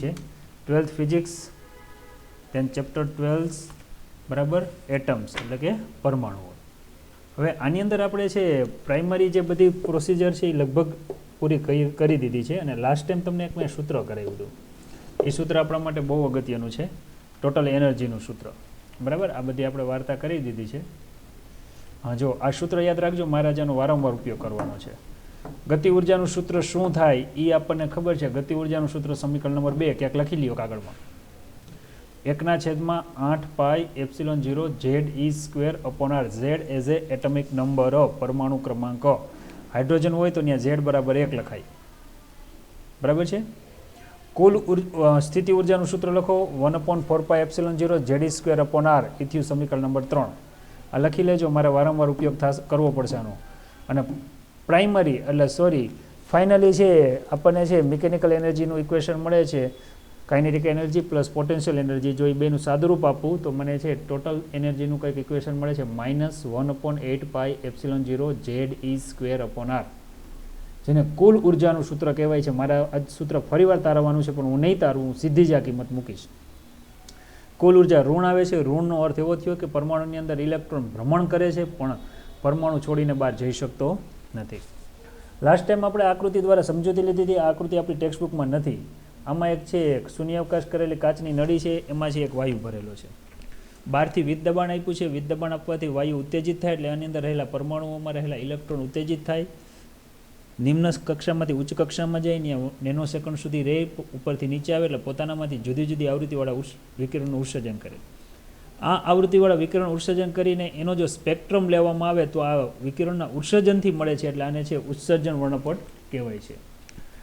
છે 12th physics, than chapter 12 બરાબર atoms એટલે કે પરમાણુઓ. હવે આની અંદર આપણે છે પ્રાઇમરી જે બધી પ્રોસિજર છે એ લગભગ પૂરી કરી દીધી છે. અને લાસ્ટ ટાઈમ તમને એક મેં સૂત્ર કરાવ્યું હતું. એ સૂત્ર આપણા માટે બહુ અગત્યનું છે, ટોટલ એનર્જીનું સૂત્ર. બરાબર, આ બધી આપણે વાર્તા કરી દીધી છે. હા, જો આ સૂત્ર યાદ રાખજો, મહારાજાનો વારંવાર ઉપયોગ કરવાનો છે. ગતિ ઉર્જાનું સૂત્ર શું થાય એ આપણને ખબર છે. ગતિ ઉર્જાનું સૂત્ર સમીકરણ નંબર 2 ક્યાંક લખી લ્યો કાગળમાં. 1/8 પાઈ epsilon 0 Z(E²/R). Z as a atomic number of, પરમાણુ ક્રમાંક. હાઇડ્રોજન હોય તો ત્યાં Z બરાબર 1 લખાય. બરાબર છે. કુલ સ્થિતિ ઉર્જાનું સૂત્ર લખો 1/4 પાઈ એપ્સિલોન 0 Z(E²/R). ઇથ્યું સમીકરણ નંબર 3. આ લખી લેજો, મારે વારંવાર ઉપયોગ કરવો પડશે આનો. અને પ્રાઇમરી એટલે ફાઇનલી છે આપણને છે મિકેનિકલ એનર્જીનું ઇક્વેશન મળે છે, kinetic energy plus potential energy. જો એ બેનું સાદુરૂપ આપું તો મને છે ટોટલ એનર્જીનું કંઈક ઇક્વેશન મળે છે -1/8 પાઈ એપ્સિલોન 0 Z(E²/R), જેને કુલ ઉર્જાનું સૂત્ર કહેવાય છે. મારા આ સૂત્ર ફરીવાર તારવવાનું છે, પણ હું નહીં તારું, હું સીધી જ આ કિંમત મૂકીશ. કુલ ઉર્જા ઋણ આવે છે. ઋણનો અર્થ એવો થયો કે પરમાણુની અંદર ઇલેક્ટ્રોન ભ્રમણ કરે છે, પણ પરમાણુ છોડીને બહાર જઈ શકતો નથી. લાસ્ટ ટાઈમ આપણે આકૃતિ દ્વારા સમજૂતી લીધી હતી. આ આકૃતિ આપણી ટેક્સ્ટબુકમાં નથી. આમાં એક છે શૂન્યાવકાશ કરેલી કાચની નળી છે, એમાં છે એક વાયુ ભરેલો છે. બહારથી વિદ્યુત દબાણ આપ્યું છે. વિદ્યુત દબાણ આપવાથી વાયુ ઉત્તેજિત થાય, એટલે આની અંદર રહેલા પરમાણુઓમાં રહેલા ઇલેક્ટ્રોન ઉત્તેજિત થાય. નિમ્ન કક્ષામાંથી ઉચ્ચ કક્ષામાં જાય, ત્યાં નેનો સેકન્ડ સુધી રહે, ઉપરથી નીચે આવે, એટલે પોતાનામાંથી જુદી જુદી આવૃત્તિવાળા વિકિરણનું ઉત્સર્જન કરે. આ આવૃત્તિવાળા વિકિરણ ઉત્સર્જન કરીને એનો જો સ્પેક્ટ્રમ લેવામાં આવે તો આ વિકિરણના ઉત્સર્જનથી મળે છે, એટલે આને છે ઉત્સર્જન વર્ણપટ કહેવાય છે.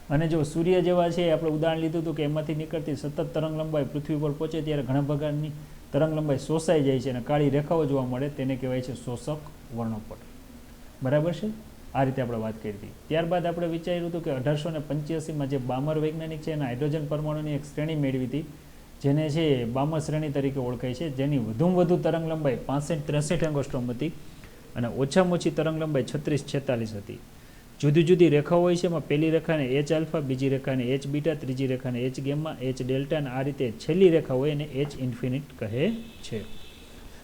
અને જો સૂર્ય જેવા છે, આપણે ઉદાહરણ લીધું હતું કે એમાંથી નીકળતી સતત તરંગ લંબાઈ પૃથ્વી પર પહોંચે ત્યારે ઘણા પ્રકારની તરંગ લંબાઈ શોષાઈ જાય છે અને કાળી રેખાઓ જોવા મળે, તેને કહેવાય છે શોષક વર્ણપટ. બરાબર છે. આ રીતે આપણે વાત કરી હતી. ત્યારબાદ આપણે વિચાર્યું હતું કે 1885માં જે બામર વૈજ્ઞાનિક છે એના હાઇડ્રોજન પરમાણુની એક શ્રેણી મેળવી હતી, જેને છે બામર શ્રેણી તરીકે ઓળખાય છે, જેની વધુમાં વધુ તરંગ લંબાઈ 65-63 એંગસ્ટ્રોમ હતી અને ઓછામાં ઓછી તરંગ લંબાઈ 36-46 હતી. જુદી જુદી રેખાઓ હોય છે, એમાં પહેલી રેખાને H આલ્ફા, બીજી રેખાને H બીટા, ત્રીજી રેખાને H ગેમા, H ડેલ્ટા, અને આ રીતે છેલ્લી રેખા હોય એને H ઇન્ફિનિટ કહે છે.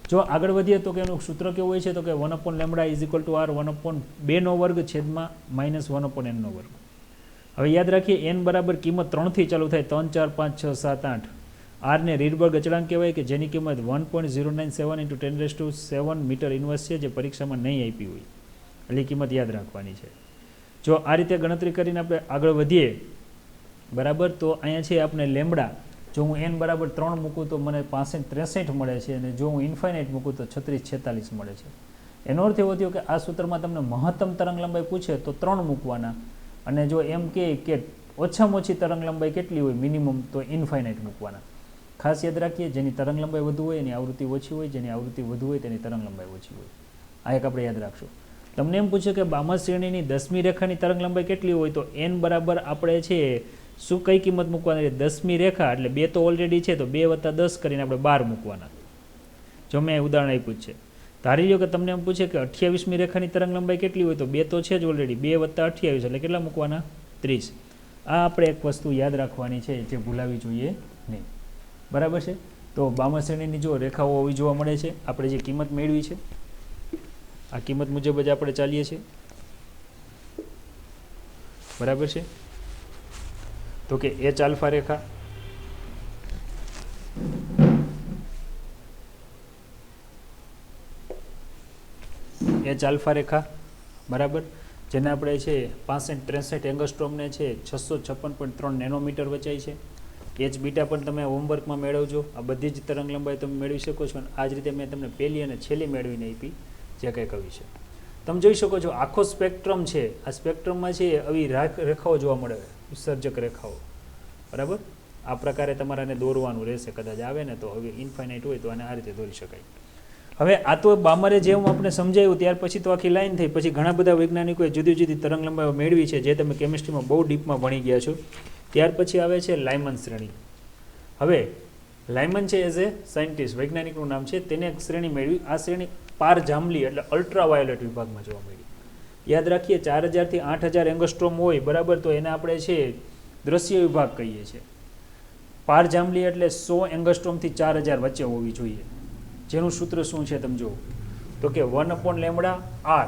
જો આગળ વધીએ તો કે એનું સૂત્ર કેવું હોય છે, તો કે 1/λ=R 1/2² છેદમાં -1/n². હવે યાદ રાખીએ n બરાબર કિંમત 3 થી ચાલુ થાય, 3, 4, 5, 6, 7, 8. R ને રીડબર્ગ અચળાંક કહેવાય કે જેની કિંમત 1.097 × 10⁷ મીટર ઇન્વર્સ છે, જે પરીક્ષામાં નહીં આપી હોય, એટલે કિંમત યાદ રાખવાની છે. જો આ રીતે ગણતરી કરીને આપણે આગળ વધીએ, બરાબર, તો અહીંયા છે આપણે લેમ્બડા, જો હું n બરાબર 3 મૂકું તો મને 65-63 મળે છે, અને જો હું ઇન્ફાઇનાઇટ મૂકું તો 36-46 મળે છે. એનો અર્થ એવો થયો કે આ સૂત્રમાં તમને મહત્તમ તરંગ લંબાઈ પૂછે તો 3 મૂકવાના, અને જો એમ કે ઓછામાં ઓછી તરંગ લંબાઈ કેટલી હોય મિનિમમ, તો ઇન્ફાઇનાઇટ મૂકવાના. ખાસ યાદ રાખીએ, જેની તરંગ લંબાઈ વધુ હોય એની આવૃત્તિ ઓછી હોય, જેની આવૃત્તિ વધુ હોય તેની તરંગ લંબાઈ ઓછી હોય. આ એક આપણે યાદ રાખશું. તમને એમ પૂછે કે બામર શ્રેણીની 10મી રેખાની તરંગ લંબાઈ કેટલી હોય, તો n બરાબર આપણે છે શું કઈ કિંમત મૂકવાની? 10મી રેખા એટલે 2 તો ઓલરેડી છે, તો 2 + 10 કરીને આપણે 12 મૂકવાના. જો મેં ઉદાહરણ આપ્યું છે. ધારી લો કે તમને એમ પૂછે કે 28મી રેખાની તરંગ લંબાઈ કેટલી હોય, તો 2 તો છે જ ઓલરેડી, 2 + 28 એટલે કેટલા મૂકવાના? 30. આ આપણે એક વસ્તુ યાદ રાખવાની છે, જે ભૂલાવી જોઈએ નહીં. બરાબર છે. તો બામર શ્રેણીની જો રેખાઓ આવી જોવા મળે છે, આપણે જે કિંમત મેળવી છે આ કિંમત મુજબ જ આપણે ચાલીએ છીએ. બરાબર છે. તો કે H આલ્ફા રેખા, H આલ્ફા રેખા, બરાબર, જેને આપણે છે 65-63 એંગસ્ટ્રોમને છે 656.3 નેનોમીટર વચાય છે. H બીટા પણ તમે હોમવર્કમાં મેળવજો. આ બધી જ તરંગ લંબાઈ તમે મેળવી શકો છો. અને આ જ રીતે મેં તમને પહેલી અને છેલ્લી મેળવીને આપી, જે કંઈ કહ્યું છે. તમે જોઈ શકો છો આખો સ્પેક્ટ્રમ છે. આ સ્પેક્ટ્રમમાં છે આવી રેખાઓ જોવા મળે, ઉત્સર્જક રેખાઓ. બરાબર, આ પ્રકારે તમારે દોરવાનું રહેશે. કદાચ આવે ને તો હવે ઇન્ફાઇનાઇટ હોય તો આને આ રીતે દોરી શકાય. હવે આ તો બામરે જેવું આપણે સમજાયું ત્યાર પછી તો આખી લાઈન થઈ. પછી ઘણા બધા વૈજ્ઞાનિકોએ જુદી જુદી તરંગ લંબાઈઓ મેળવી છે, જે તમે કેમિસ્ટ્રીમાં બહુ ડીપમાં ભણી ગયા છો. ત્યાર પછી આવે છે લાયમન શ્રેણી. હવે લાયમન છે એઝ એ સાયન્ટિસ્ટ, વૈજ્ઞાનિકનું નામ છે, તેને એક શ્રેણી મેળવી. આ શ્રેણી પાર જાંબલી એટલે અલ્ટ્રાવાયોલેટ વિભાગમાં જોવા મળી. યાદ રાખીએ 4000 થી 8000 એંગસ્ટ્રોમ હોય, બરાબર, તો એને આપણે છે દ્રશ્ય વિભાગ કહીએ છીએ. પાર જાંબલી એટલે 100 એંગસ્ટ્રોમથી 4000 વચ્ચે હોવી જોઈએ, જેનું સૂત્ર શું છે તમે જુઓ, તો કે 1/λ r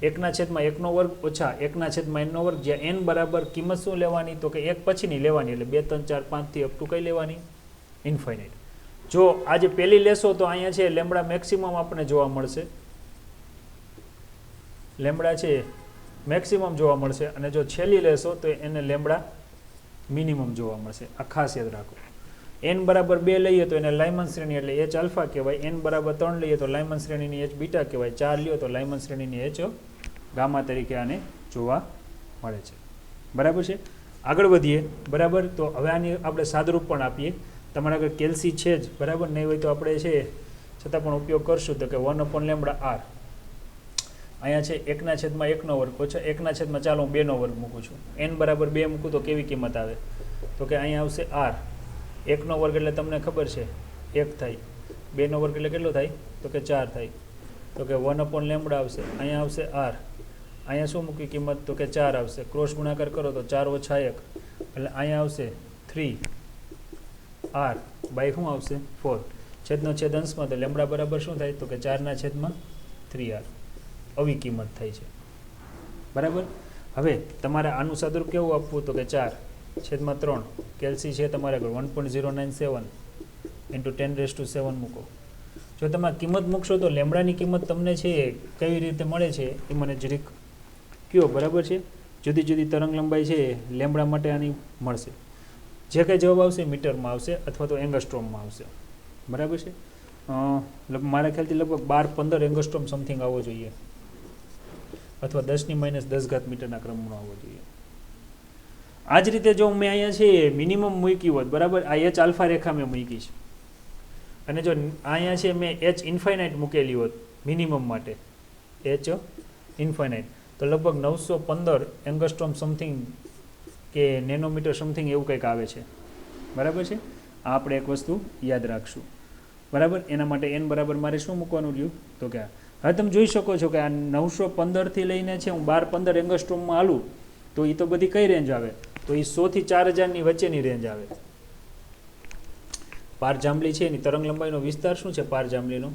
1/1 નો વર્ગ ઓછા 1/n નો વર્ગ, જ્યાં n બરાબર કિંમત શું લેવાની, તો કે 1 પછીની લેવાની, એટલે 2 3 4 5 થી અપ ટુ કઈ લેવાની, ઇન્ફાઇનાઇટ. જો આજે પહેલી લેશો તો અહીંયા છે લેમ્બડા મેક્સિમમ આપણને જોવા મળશે, લેમ્બડા છે મેક્સિમમ જોવા મળશે, અને જો છેલ્લી લેશો તો એને લેમ્બડા મિનિમમ જોવા મળશે. આ ખાસ યાદ રાખો. n બરાબર 2 લઈએ તો એને લાયમન શ્રેણી એટલે h આલ્ફા કહેવાય, n બરાબર 3 લઈએ તો લાયમન શ્રેણીની h બીટા કહેવાય, 4 લ્યો તો લાયમન શ્રેણીની h ગામા તરીકે આને જોવા મળે છે. બરાબર છે. આગળ વધીએ. બરાબર, તો હવે આની આપણે સાદરૂપ પણ આપીએ. તમારા આગળ કેલ્સી છે જ, બરાબર, નહીં હોય તો આપણે છે છતાં પણ ઉપયોગ કરશું, તો કે 1/λ r અહીંયા છે 1/1 નો વર્ગ ઓછા 1/, ચાલો હું 2 નો વર્ગ મૂકું છું, n બરાબર 2 મૂકું તો કેવી કિંમત આવે, તો કે અહીંયા આવશે r, 1 નો વર્ગ એટલે તમને ખબર છે 1 થાય, 2 નો વર્ગ એટલે કેટલો થાય, તો કે 4 થાય, તો કે 1/λ આવશે, અહીંયા આવશે r, અહીંયા શું મૂકી કિંમત, તો કે 4 આવશે, ક્રોસ ગુણાકાર કરો તો 4 - 1 એટલે અહીંયા આવશે 3 r બાય શું આવશે 4, છેદનો છેદ અંશમાં, તો લેમ્બડા બરાબર શું થાય, તો કે 4/3r આવી કિંમત થાય છે. બરાબર. હવે તમારે આનું સાદુરૂપ કેવું આપવું, તો કે 4/3 કેલ્સી છે તમારે આગળ 1.097 × 10⁻⁷ મૂકો. જો તમે કિંમત મૂકશો તો લેમ્બડાની કિંમત તમને છે કઈ રીતે મળે છે એ મને જરીક કયો. બરાબર છે. જુદી જુદી તરંગ લંબાઈ છે લેમ્બડા માટે આની મળશે. જે કંઈ જવાબ આવશે મીટરમાં આવશે અથવા તો એંગસ્ટ્રોમમાં આવશે. બરાબર છે. મારા ખ્યાલથી લગભગ 12-15 એંગસ્ટ્રોમ સમથિંગ આવવો જોઈએ, અથવા 10⁻10 મીટરના ક્રમનો આવવો જોઈએ. આ જ રીતે જો મેં અહીંયા છે મિનિમમ મૂકી હોત, બરાબર, આ h આલ્ફા રેખા મેં મૂકી છે, અને જો અહીંયા છે મેં h ઇન્ફાઇનાઇટ મૂકેલી હોત મિનિમમ માટે, h ઇન્ફાઇનાઇટ, તો લગભગ 915 એંગસ્ટ્રોમ સમથિંગ કે નેનોમીટર સમથિંગ એવું કંઈક આવે છે. બરાબર છે. આ આપણે એક વસ્તુ યાદ રાખશું. બરાબર. એના માટે n બરાબર મારે શું મૂકવાનું રહ્યું, તો કે હવે તમે જોઈ શકો છો કે આ 915 લઈને છે હું 12-15 એંગસ્ટ્રોમમાં હાલું તો એ તો બધી કઈ રેન્જ આવે, તો એ 100 થી 4000 વચ્ચેની રેન્જ આવે. પાર જાંબલી છે એની તરંગ લંબાઈનો વિસ્તાર શું છે પાર જાંબલીનો,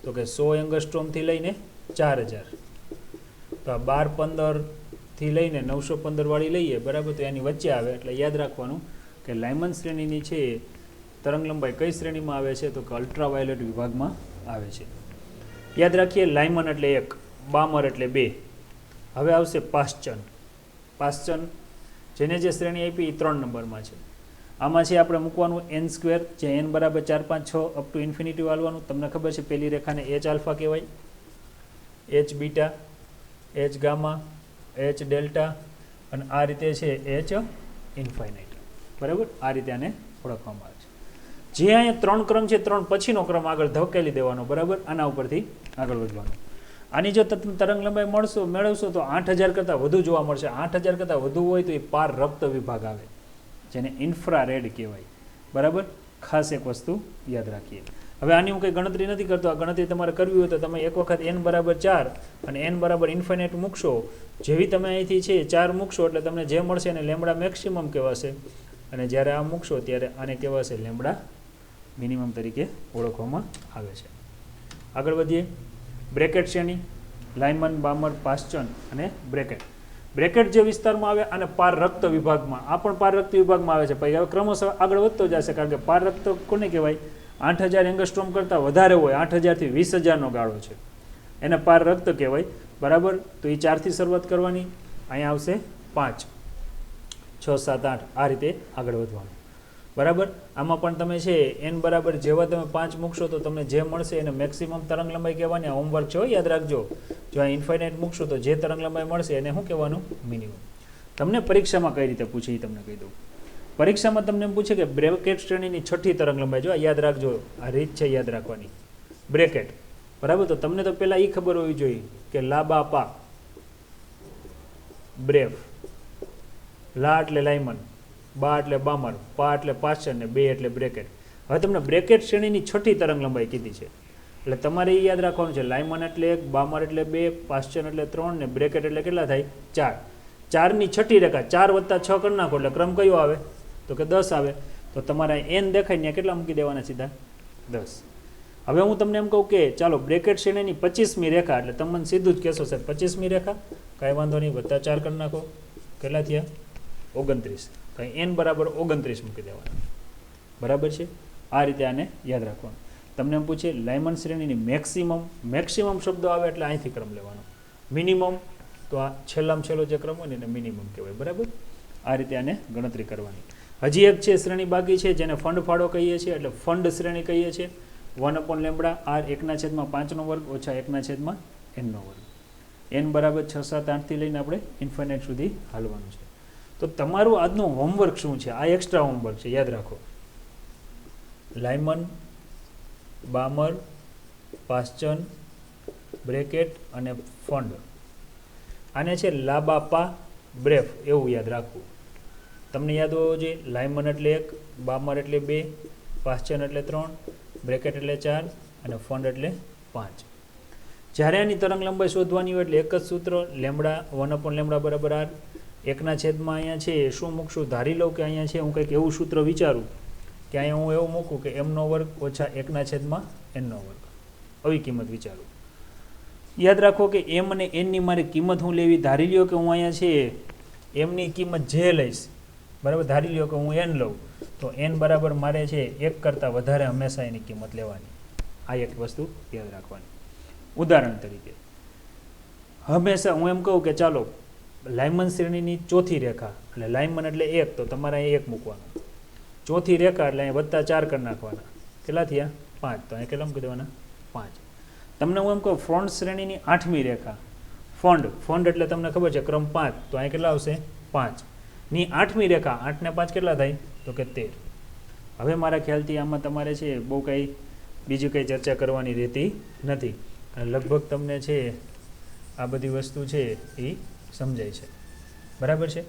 તો કે 100 એંગસ્ટ્રોમથી લઈને 4000. તો આ 12-15 લઈને 915 વાળી લઈએ, બરાબર, તો એની વચ્ચે આવે. એટલે યાદ રાખવાનું કે લાયમન શ્રેણીની છે તરંગ લંબાઈ કઈ શ્રેણીમાં આવે છે, તો કે અલ્ટ્રાવાયોલેટ વિભાગમાં આવે છે. યાદ રાખીએ. લાયમન એટલે 1, બામર એટલે 2. હવે આવશે પાશ્ચન. પાશ્ચન જેને જે શ્રેણી આપી એ 3 નંબરમાં છે. આમાં છે આપણે મૂકવાનું n², જે n બરાબર 4 5 6 અપ ટુ ઇન્ફિનિટી વાળવાનું. તમને ખબર છે પહેલી રેખાને h આલ્ફા કહેવાય, h beta, h gamma, h delta, અને આ રીતે છે h ઇન્ફાઇનાઇટ. બરાબર. આ રીતે આને ઓળખવામાં આવે છે. જે અહીંયા 3 ક્રમ છે 3 પછીનો ક્રમ આગળ ધકેલી દેવાનો. બરાબર. આના ઉપરથી આગળ વધવાનું. આની જો તરંગ લંબાઈ મેળવશો તો 8000 કરતાં વધુ જોવા મળશે. 8000 કરતાં વધુ હોય તો એ પાર રક્ત વિભાગ આવે, જેને ઇન્ફ્રારેડ કહેવાય. બરાબર. ખાસ એક વસ્તુ યાદ રાખીએ. હવે આની હું કંઈ ગણતરી નથી કરતો. આ ગણતરી તમારે કરવી હોય તો તમે એક વખત n બરાબર 4 અને n બરાબર ઇન્ફાઇનાઇટ મૂકશો. જેવી તમે અહીંથી છે 4 મૂકશો એટલે તમને જે મળશે એને લેમ્બડા મેક્સિમમ કહેવાશે, અને જ્યારે આ મૂકશો ત્યારે આને કહેવાશે લેમ્બડા મિનિમમ તરીકે ઓળખવામાં આવે છે. આગળ વધીએ. બ્રેકેટ શ્રેણી, લાયમન, બામર, પાશ્ચન અને બ્રેકેટ. બ્રેકેટ જે વિસ્તારમાં આવે અને પાર રક્ત વિભાગમાં, આ પણ પાર રક્ત વિભાગમાં આવે છે. પછી હવે ક્રમશઃ આગળ વધતો જશે, કારણ કે પાર રક્ત કોને કહેવાય, 8000 એંગસ્ટ્રોમ કરતાં વધારે હોય, 8000 થી 20000 ગાળો છે, એને પાર રક્ત કહેવાય. બરાબર. તો એ 4 થી શરૂઆત કરવાની. અહીંયા આવશે 5 6 7 8 આ રીતે આગળ વધવાનું. બરાબર. આમાં પણ તમે છે n બરાબર જેવા તમે 5 મૂકશો તો તમને જે મળશે એને મેક્સિમમ તરંગ લંબાઈ કહેવાની. હોમવર્ક છે, યાદ રાખજો. જો આ ઇન્ફાઇનાઇટ મૂકશો તો જે તરંગ લંબાઈ મળશે એને શું કહેવાનું, મિનિમમ. તમને પરીક્ષામાં કઈ રીતે પૂછે એ તમને કહી દઉં. પરીક્ષામાં તમને એમ પૂછે કે બ્રેકેટ શ્રેણીની 6ઠી તરંગ લંબાઈ, જો યાદ રાખજો, આ રીત છે યાદ રાખવાની. બ્રેકેટ. બરાબર. તો તમને તો પહેલાં એ ખબર હોવી જોઈએ કે લાબા પા બ્રેવ, લા એટલે લાયમન, બા એટલે બામર, પા એટલે પાશ્ચન ને 2 એટલે બ્રેકેટ. હવે તમને બ્રેકેટ શ્રેણીની 6ઠી તરંગ લંબાઈ કીધી છે, એટલે તમારે એ યાદ રાખવાનું છે. લાયમન એટલે 1, બામર એટલે 2, પાશ્ચન એટલે 3 ને બ્રેકેટ એટલે કેટલા થાય 4. 4ની 6ઠી રેખા 4 + 6 કરી નાખો એટલે ક્રમ કયો આવે, તો કે 10 આવે. તો તમારા n દેખાય ત્યાં કેટલા મૂકી દેવાના સીધા 10. હવે હું તમને એમ કહું કે ચાલો બ્રેકેટ શ્રેણીની 25મી રેખા, એટલે તમે મને સીધું જ કહેશો સર 25મી રેખા, કાંઈ વાંધો નહીં, વત્તા 4 કરી નાખો, કેટલા થયા 29. કંઈ n બરાબર 29 મૂકી દેવાના. બરાબર છે. આ રીતે આને યાદ રાખવાનું. તમને એમ પૂછે લાયમન શ્રેણીની મેક્સિમમ શબ્દો આવે એટલે અહીંથી ક્રમ લેવાનો, મિનિમમ તો આ છેલ્લામાં છેલ્લો જે ક્રમ હોય ને એને મિનિમમ કહેવાય. બરાબર. આ રીતે આને ગણતરી કરવાની. હજી એક છે શ્રેણી બાકી છે જેને ફંડ ફાળો કહીએ છીએ, એટલે ફંડ શ્રેણી કહીએ છીએ. 1/λ r 1/5 ઓછા 1/n નો વર્ગ. n બરાબર 6, 7, 8 થી લઈને આપણે ઇન્ફાઇનાઇટ સુધી હાલવાનું છે. તો તમારું આજનું હોમવર્ક શું છે? આ એક્સ્ટ્રા હોમવર્ક છે, યાદ રાખો. લાયમન, બામર, પાસ્ચન, બ્રેકેટ અને ફંડ, આને છે લાબાપા બ્રેફ એવું યાદ રાખવું. તમને યાદ હોવો જોઈએ. લાયમન એટલે 1, બામર એટલે 2, પાસ્ચન એટલે 3, બ્રેકેટ એટલે 4 અને ફંડ એટલે 5. જ્યારે આની તરંગ લંબાઈ શોધવાની હોય એટલે એક જ સૂત્ર, લેમડા 1/λ બરાબર r 1/, અહીંયા છે શું મૂકશું? ધારી લઉં કે અહીંયા છે હું કંઈક એવું સૂત્ર વિચારું કે અહીંયા હું એવું મૂકું કે m નો વર્ગ ઓછા 1/n નો વર્ગ, આવી કિંમત વિચારું. યાદ રાખો કે m અને n ની મારી કિંમત હું લેવી. ધારી લ્યો કે હું અહીંયા છે m ની કિંમત જે લઈશ, બરાબર, ધારી લ્યો કે હું n લઉં, તો n બરાબર મારે છે 1 કરતાં વધારે હંમેશા એની કિંમત લેવાની. આ એક વસ્તુ યાદ રાખવાની. ઉદાહરણ તરીકે હંમેશા હું એમ કહું કે ચાલો લાયમન શ્રેણીની ચોથી રેખા, એટલે લાયમન એટલે 1, તો તમારે અહીંયા 1 મૂકવાનું. ચોથી રેખા એટલે અહીંયા વત્તા 4 કરી નાખવાના. કેટલા થયા? 5. તો અહીંયા કેટલા મૂકી દેવાના? 5. તમને હું એમ કહું ફ્રન્ટ શ્રેણીની 8મી રેખા, ફંડ એટલે તમને ખબર છે ક્રમ 5, તો અહીંયા કેટલા આવશે? 5 ની 8મી રેખા, 8 ને 5 કેટલા થાય? તો કે 13. હવે મારા ખ્યાલથી આમાં તમારે છે બહુ કંઈ બીજી કંઈ ચર્ચા કરવાની રહેતી નથી. લગભગ તમને છે આ બધી વસ્તુ છે એ સમજાય છે. બરાબર છે.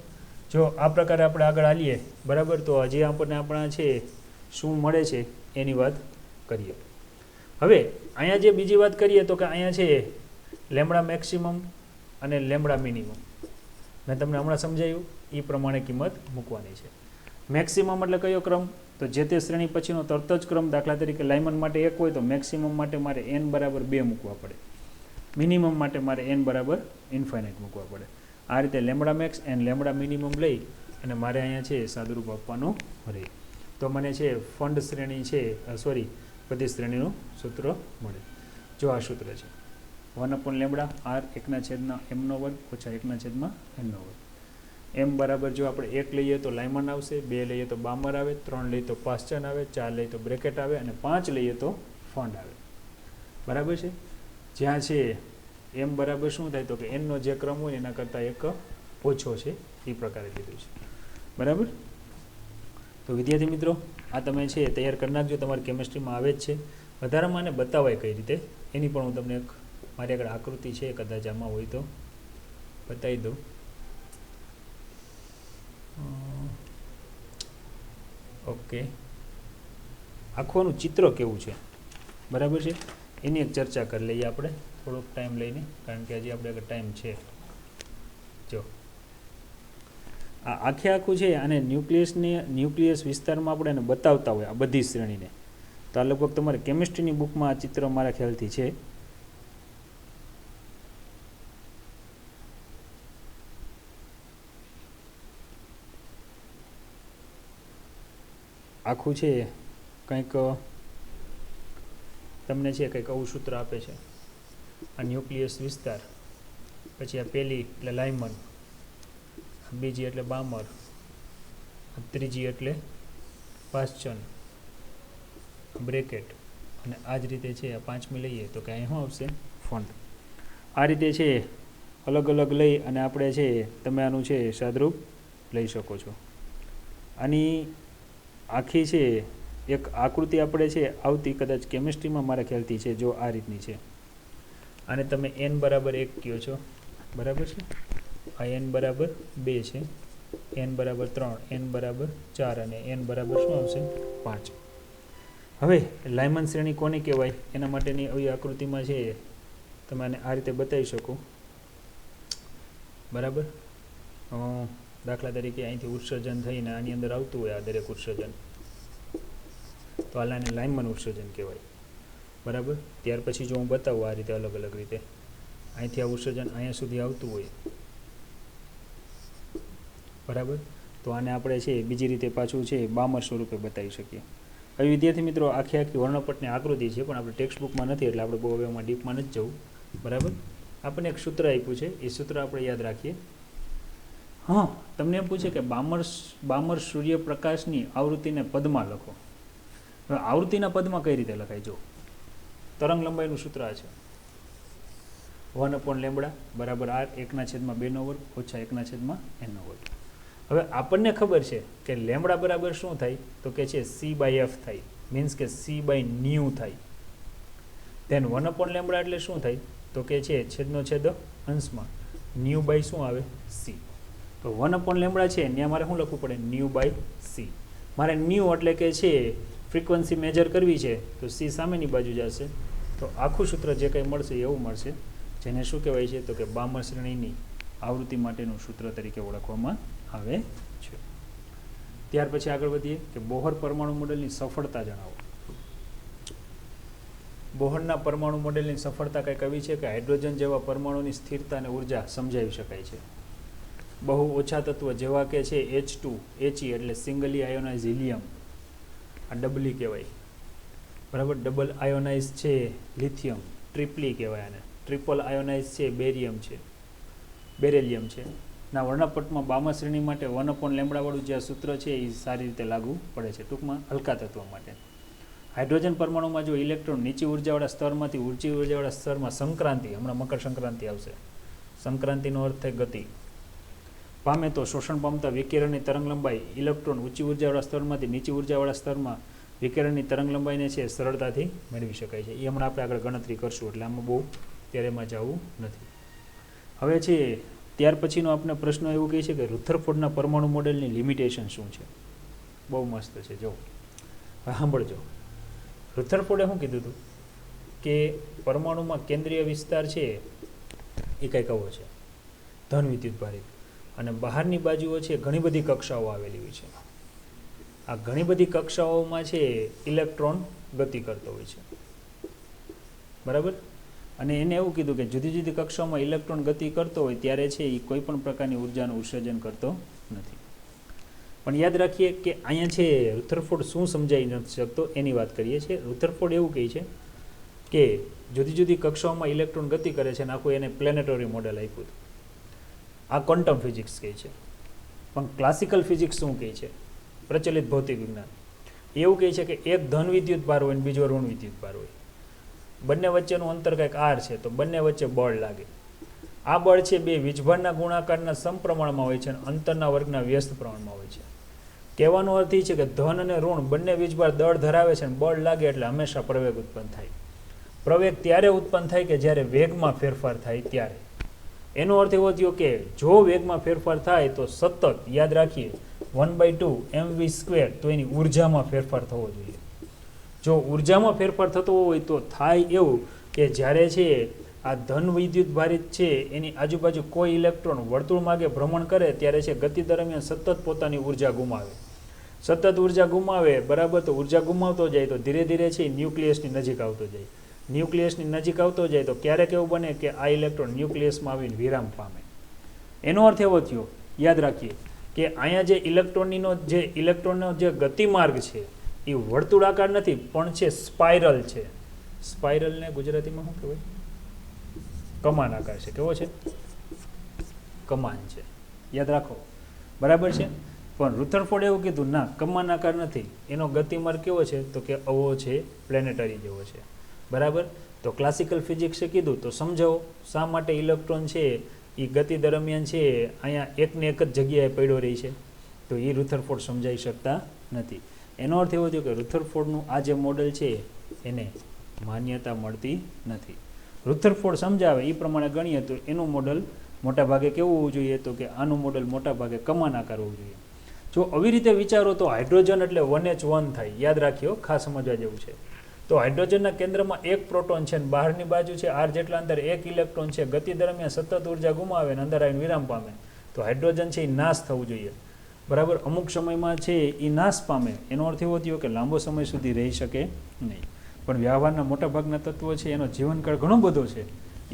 જો આ પ્રકારે આપણે આગળ હાલીએ, બરાબર, તો હજી આપણને આપણા છે શું મળે છે એની વાત કરીએ. હવે અહીંયા જે બીજી વાત કરીએ તો કે અહીંયા છે લેમડા મેક્સિમમ અને લેમડા મિનિમમ. મેં તમને હમણાં સમજાયું એ પ્રમાણે કિંમત મૂકવાની છે. મેક્સિમમ એટલે કયો ક્રમ? તો જે તે શ્રેણી પછીનો તરત જ ક્રમ. દાખલા તરીકે લાયમન માટે 1 હોય તો મેક્સિમમ માટે મારે n બરાબર 2 મૂકવા પડે, મિનિમમ માટે મારે n બરાબર ઇન્ફાઇનાઇટ મૂકવા પડે. આ રીતે lambda max and lambda minimum લઈ અને મારે અહીંયા છે સાદુરૂપ આપવાનું રહે. તો મને છે ફંડ શ્રેણી છે બધી શ્રેણીનું સૂત્ર મળે. જો આ સૂત્ર છે 1/λ r 1/m નો વર્ગ ઓછા 1/n નો વર્ગ. m બરાબર જો આપણે 1 લઈએ તો લાયમન આવશે, 2 લઈએ તો બામર આવે, 3 લઈએ તો પાસ્ચન આવે, 4 લઈએ તો બ્રેકેટ આવે અને 5 લઈએ તો ફંડ આવે. બરાબર છે. જ્યાં છે m બરાબર શું થાય તો કે n નો જે ક્રમ હોય એના કરતાં 1 ઓછો છે એ પ્રકારે લીધું છે. બરાબર. તો વિદ્યાર્થી મિત્રો આ તમે છે તૈયાર કરી નાખજો, તમારી કેમિસ્ટ્રીમાં આવે જ છે. વધારામાં આને બતાવાય કઈ રીતે એની પણ હું તમને એક મારી આગળ આકૃતિ છે, કદાચ આમાં હોય તો બતાવી દઉં. ઓકે, આખું ચિત્ર કેવું છે, બરાબર છે, એની એક ચર્ચા કરી લઈએ આપણે થોડોક ટાઈમ લઈને, કારણ કે હજી આપણે આગળ ટાઈમ છે. જો આ આખું છે અને ન્યુક્લિયસ વિસ્તારમાં આપણે એને બતાવતા હોય આ બધી શ્રેણીને. તો આ લગભગ તમારે કેમિસ્ટ્રીની બુકમાં આ ચિત્ર મારા ખ્યાલથી છે. આખું છે કંઈક તમને છે કંઈક આવું સૂત્ર આપે છે. આ ન્યુક્લિયસ વિસ્તાર, પછી આ પહેલી એટલે લાયમન, બીજી એટલે બામર, ત્રીજી એટલે પાસ્ચન, બ્રેકેટ અને આ જ રીતે છે આ 5મી લઈએ તો કે અહીં શું આવશે? ફંડ. આ રીતે છે અલગ અલગ લઈ અને આપણે છે તમે આનું છે સાદરૂપ લઈ શકો છો. આની આખી છે એક આકૃતિ આપણે છે આવતી કદાચ કેમિસ્ટ્રીમાં મારા ખ્યાલથી છે. જો આ રીતની છે, અને તમે n બરાબર 1 કહો છો, બરાબર છે. આ n બરાબર 2 છે, n બરાબર 3, n બરાબર 4 અને n બરાબર શું આવશે? 5. હવે લાયમન શ્રેણી કોને કહેવાય એના માટેની આવી આકૃતિમાં છે તમે આને આ રીતે બતાવી શકો. બરાબર. દાખલા તરીકે અહીંથી ઉત્સર્જન થઈને આની અંદર આવતું હોય આ દરેક ઉત્સર્જન, તો આને લાઇનમાન ઉત્સર્જન કહેવાય, બરાબર. ત્યાર પછી જો હું બતાવું આ રીતે અલગ અલગ રીતે, અહીંથી આ ઉત્સર્જન અહીંયા સુધી આવતું હોય, બરાબર, તો આને આપણે છે બીજી રીતે પાછું છે બામર સ્વરૂપે બતાવી શકીએ. હવે વિદ્યાર્થી મિત્રો આખી વર્ણપટની આકૃતિ છે, પણ આપણે ટેક્સ્ટ બુકમાં નથી એટલે આપણે બહુ હવે એમાં ડીપમાં નથી જવું, બરાબર. આપણને એક સૂત્ર આપ્યું છે, એ સૂત્ર આપણે યાદ રાખીએ. હા, તમને એમ પૂછે કે બામર સૂર્યપ્રકાશની આવૃત્તિને પદમાં લખો. હવે આવૃત્તિના પદમાં કઈ રીતે લખાય? જો તરંગ લંબાઈનું સૂત્ર આ છે, 1/λ બરાબર r 1/2 ઓછા 1/n². હવે આપણને ખબર છે કે લેમડા બરાબર શું થાય, તો કે છે c/f થાય, મીન્સ કે c/ν થાય. ધેન 1/λ એટલે શું થાય, તો કે છે છેદનો છેદ અંશમાં ν/ શું આવે, c. તો 1/λ છે ત્યાં મારે શું લખવું પડે, ν/c. મારે ν એટલે કે છે ફ્રીક્વન્સી મેજર કરવી છે, તો c સામેની બાજુ જશે, તો આખું સૂત્ર જે કંઈ મળશે એવું મળશે, જેને શું કહેવાય છે, તો કે બામર શ્રેણીની આવૃત્તિ માટેનું સૂત્ર તરીકે ઓળખવામાં આવે છે. ત્યાર પછી આગળ વધીએ કે બોહર પરમાણુ મોડેલની સફળતા જણાવો. બોહરના પરમાણુ મોડેલની સફળતા કંઈક આવી છે કે હાઇડ્રોજન જેવા પરમાણુની સ્થિરતા અને ઉર્જા સમજાવી શકાય છે. બહુ ઓછા તત્વ જેવા કે છે H2 He એટલે સિંગલી આયોનાઇઝ હિલિયમ, આ ડબલી કહેવાય, બરાબર. ડબલ આયોનાઇઝ છે લિથિયમ, ટ્રિપલી કહેવાય આને. ટ્રિપલ આયોનાઇઝ છે બેરિલિયમ છે. ના વર્ણપટમાં બામર શ્રેણી માટે 1/λ વાળું જે સૂત્ર છે એ સારી રીતે લાગુ પડે છે, ટૂંકમાં હલકા તત્વ માટે. હાઇડ્રોજન પરમાણુમાં જો ઇલેક્ટ્રોન નીચી ઉર્જાવાળા સ્તરમાંથી ઊંચી ઉર્જાવાળા સ્તરમાં સંક્રાંતિ, હમણાં મકર સંક્રાંતિ આવશે, સંક્રાંતિનો અર્થ થાય ગતિ, પામે તો શોષણ પામતા વિકિરણની તરંગ લંબાઈ ઇલેક્ટ્રોન ઊંચી ઉર્જાવાળા સ્તરમાંથી નીચી ઉર્જાવાળા સ્તરમાં વિકિરણની તરંગ લંબાઈને છે સરળતાથી મેળવી શકાય છે. એ હમણાં આપણે આગળ ગણતરી કરશું, એટલે આમાં બહુ ત્યારે એમાં જવું નથી. હવે છે ત્યાર પછીનો આપણે પ્રશ્ન એવું કહે છે કે રુથરફોર્ડના પરમાણુ મોડેલની લિમિટેશન શું છે. બહુ મસ્ત છે, જો સાંભળજો. રુથરફોર્ડે શું કીધું હતું કે પરમાણુમાં કેન્દ્રીય વિસ્તાર છે એ કંઈક આવો છે, ધન વિદ્યુત ભારિત, અને બહારની બાજુઓ છે ઘણી બધી કક્ષાઓ આવેલી હોય છે. આ ઘણી બધી કક્ષાઓમાં છે ઇલેક્ટ્રોન ગતિ કરતો હોય છે, બરાબર. અને એને એવું કીધું કે જુદી જુદી કક્ષાઓમાં ઇલેક્ટ્રોન ગતિ કરતો હોય ત્યારે છે એ કોઈ પણ પ્રકારની ઉર્જાનું ઉત્સર્જન કરતો નથી. પણ યાદ રાખીએ કે અહીંયા છે રુથરફોર્ડ શું સમજાવી નથી શકતો એની વાત કરીએ છીએ. રુથરફોર્ડ એવું કહે છે કે જુદી જુદી કક્ષાઓમાં ઇલેક્ટ્રોન ગતિ કરે છે અને આખું એને પ્લેનેટરી મોડેલ આપ્યું હતું. આ ક્વોન્ટમ ફિઝિક્સ કહે છે. પણ ક્લાસિકલ ફિઝિક્સ શું કહે છે, પ્રચલિત ભૌતિક વિજ્ઞાન એવું કહે છે કે એક ધન વિદ્યુત ભાર હોય અને બીજો ઋણ વિદ્યુત ભાર હોય, બંને વચ્ચેનું અંતર કંઈક r છે, તો બંને વચ્ચે બળ લાગે. આ બળ છે બે વીજભારના ગુણાકારના સમપ્રમાણમાં હોય છે અને અંતરના વર્ગના વ્યસ્ત પ્રમાણમાં હોય છે. કહેવાનો અર્થ એ છે કે ધન અને ઋણ બંને વીજભાર દળ ધરાવે છે અને બળ લાગે એટલે હંમેશા પ્રવેગ ઉત્પન્ન થાય. પ્રવેગ ત્યારે ઉત્પન્ન થાય કે જ્યારે વેગમાં ફેરફાર થાય ત્યારે. એનો અર્થ એવો થયો કે જો વેગમાં ફેરફાર થાય તો સતત યાદ રાખીએ 1/2 mv², તો એની ઉર્જામાં ફેરફાર થવો જોઈએ. જો ઉર્જામાં ફેરફાર થતો હોય તો થાય એવું કે જ્યારે છે આ ધન વિદ્યુત ભારિત છે એની આજુબાજુ કોઈ ઇલેક્ટ્રોન વર્તુળ માર્ગે ભ્રમણ કરે ત્યારે છે ગતિ દરમિયાન સતત પોતાની ઉર્જા ગુમાવે. સતત ઉર્જા ગુમાવે, બરાબર. તો ઉર્જા ગુમાવતો જાય તો ધીરે ધીરે છે ન્યુક્લિયસની નજીક આવતો જાય. ન્યુક્લિયસની નજીક આવતો જાય તો ક્યારેક એવું બને કે આ ઇલેક્ટ્રોન ન્યુક્લિયસમાં આવીને વિરામ પામે. એનો અર્થ એવો થયો, યાદ રાખીએ કે અહીંયા જે ઇલેક્ટ્રોનનો જે ગતિમાર્ગ છે એ વર્તુળાકાર નથી પણ છે સ્પાઇરલ છે. સ્પાઇરલને ગુજરાતીમાં શું કહેવાય, કમાન આકાર છે. કેવો છે, કમાન છે, યાદ રાખો, બરાબર છે. પણ રુથરફોર્ડે એવું કીધું ના, કમાન આકાર નથી, એનો ગતિમાર્ગ કેવો છે, તો કે આવો છે, પ્લેનેટરી જેવો છે, બરાબર. તો ક્લાસિકલ ફિઝિક્સે કીધું તો સમજાવો શા માટે ઇલેક્ટ્રોન છે એ ગતિ દરમિયાન છે અહીંયા એકને એક જ જગ્યાએ પડ્યો રહી છે, તો એ રુથરફોર્ડ સમજાવી શકતા નથી. એનો અર્થ એવો થયો કે રુથરફોર્ડનું આ જે મોડેલ છે એને માન્યતા મળતી નથી. રુથરફોર્ડ સમજાવે એ પ્રમાણે ગણીએ તો એનું મોડલ મોટાભાગે કેવું હોવું જોઈએ, તો કે આનું મોડલ મોટાભાગે કમાન આકાર હોવું જોઈએ. જો આવી રીતે વિચારો તો હાઇડ્રોજન એટલે 1H1 થાય. યાદ રાખ્યો, ખાસ સમજવા જેવું છે. તો હાઇડ્રોજનના કેન્દ્રમાં એક પ્રોટોન છે અને બહારની બાજુ છે r જેટલા અંદર એક ઇલેક્ટ્રોન છે. ગતિ દરમિયાન સતત ઉર્જા ગુમાવે અને અંદર આવીને વિરામ પામે. તો હાઇડ્રોજન છે એ નાશ થવું જોઈએ, બરાબર, અમુક સમયમાં છે એ નાશ પામે, એનો અર્થ એવો થયો કે લાંબો સમય સુધી રહી શકે નહીં. પણ વ્યવહારના મોટાભાગના તત્વો છે એનો જીવનકાળ ઘણો બધો છે,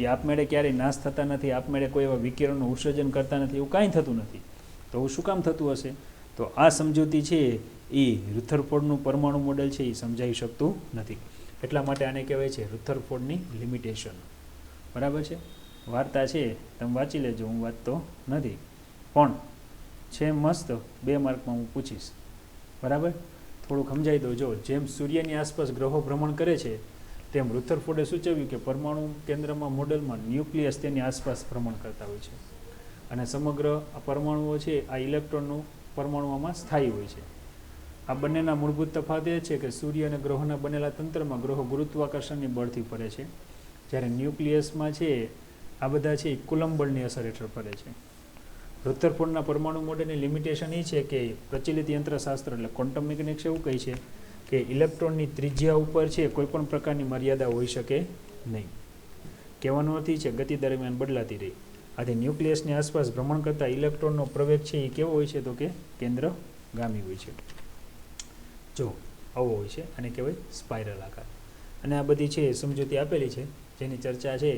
એ આપમેળે ક્યારેય નાશ થતા નથી, આપમેળે કોઈ એવા વિકિરણનું ઉત્સર્જન કરતા નથી, એવું કાંઈ થતું નથી. તો એવું શું કામ થતું હશે? તો આ સમજૂતી છે એ રુથરફોર્ડનું પરમાણુ મોડેલ છે એ સમજાવી શકતું નથી. એટલા માટે આને કહેવાય છે રુથરફોર્ડની લિમિટેશન. બરાબર છે, વાર્તા છે તમે વાંચી લેજો, હું વાંચતો નથી, પણ છે મસ્ત, 2 માર્કમાં હું પૂછીશ. બરાબર, થોડુંક સમજાવી દો. જો જેમ સૂર્યની આસપાસ ગ્રહો ભ્રમણ કરે છે તેમ રુથરફોર્ડે સૂચવ્યું કે પરમાણુ કેન્દ્રમાં મોડેલમાં ન્યુક્લિયસ તેની આસપાસ ભ્રમણ કરતા હોય છે અને સમગ્ર આ પરમાણુઓ છે આ ઇલેક્ટ્રોનનું પરમાણુઓમાં સ્થાયી હોય છે. આ બંનેના મૂળભૂત તફાવત એ છે કે સૂર્ય અને ગ્રહોના બનેલા તંત્રમાં ગ્રહો ગુરુત્વાકર્ષણની બળથી ફરે છે, જ્યારે ન્યુક્લિયસમાં છે આ બધા છે એ કુલમ બળની અસર હેઠળ ફરે છે. રુથરફોર્ડના પરમાણુ મોડેલની લિમિટેશન એ છે કે પ્રચલિત યંત્રશાસ્ત્ર એટલે ક્વોન્ટમ મિકેનિક્સ એવું કહે છે કે ઇલેક્ટ્રોનની ત્રિજ્યા ઉપર છે કોઈપણ પ્રકારની મર્યાદા હોઈ શકે નહીં. કહેવાનો અર્થ એ છે ગતિ દરમિયાન બદલાતી રહી. આથી ન્યુક્લિયસની આસપાસ ભ્રમણ કરતા ઇલેક્ટ્રોનનો પ્રવેગ છે એ કેવો હોય છે? તો કે કેન્દ્રગામી હોય છે. જો આવો હોય છે, આને કહેવાય સ્પાઇરલ આકાર. અને આ બધી છે સમજૂતી આપેલી છે, જેની ચર્ચા છે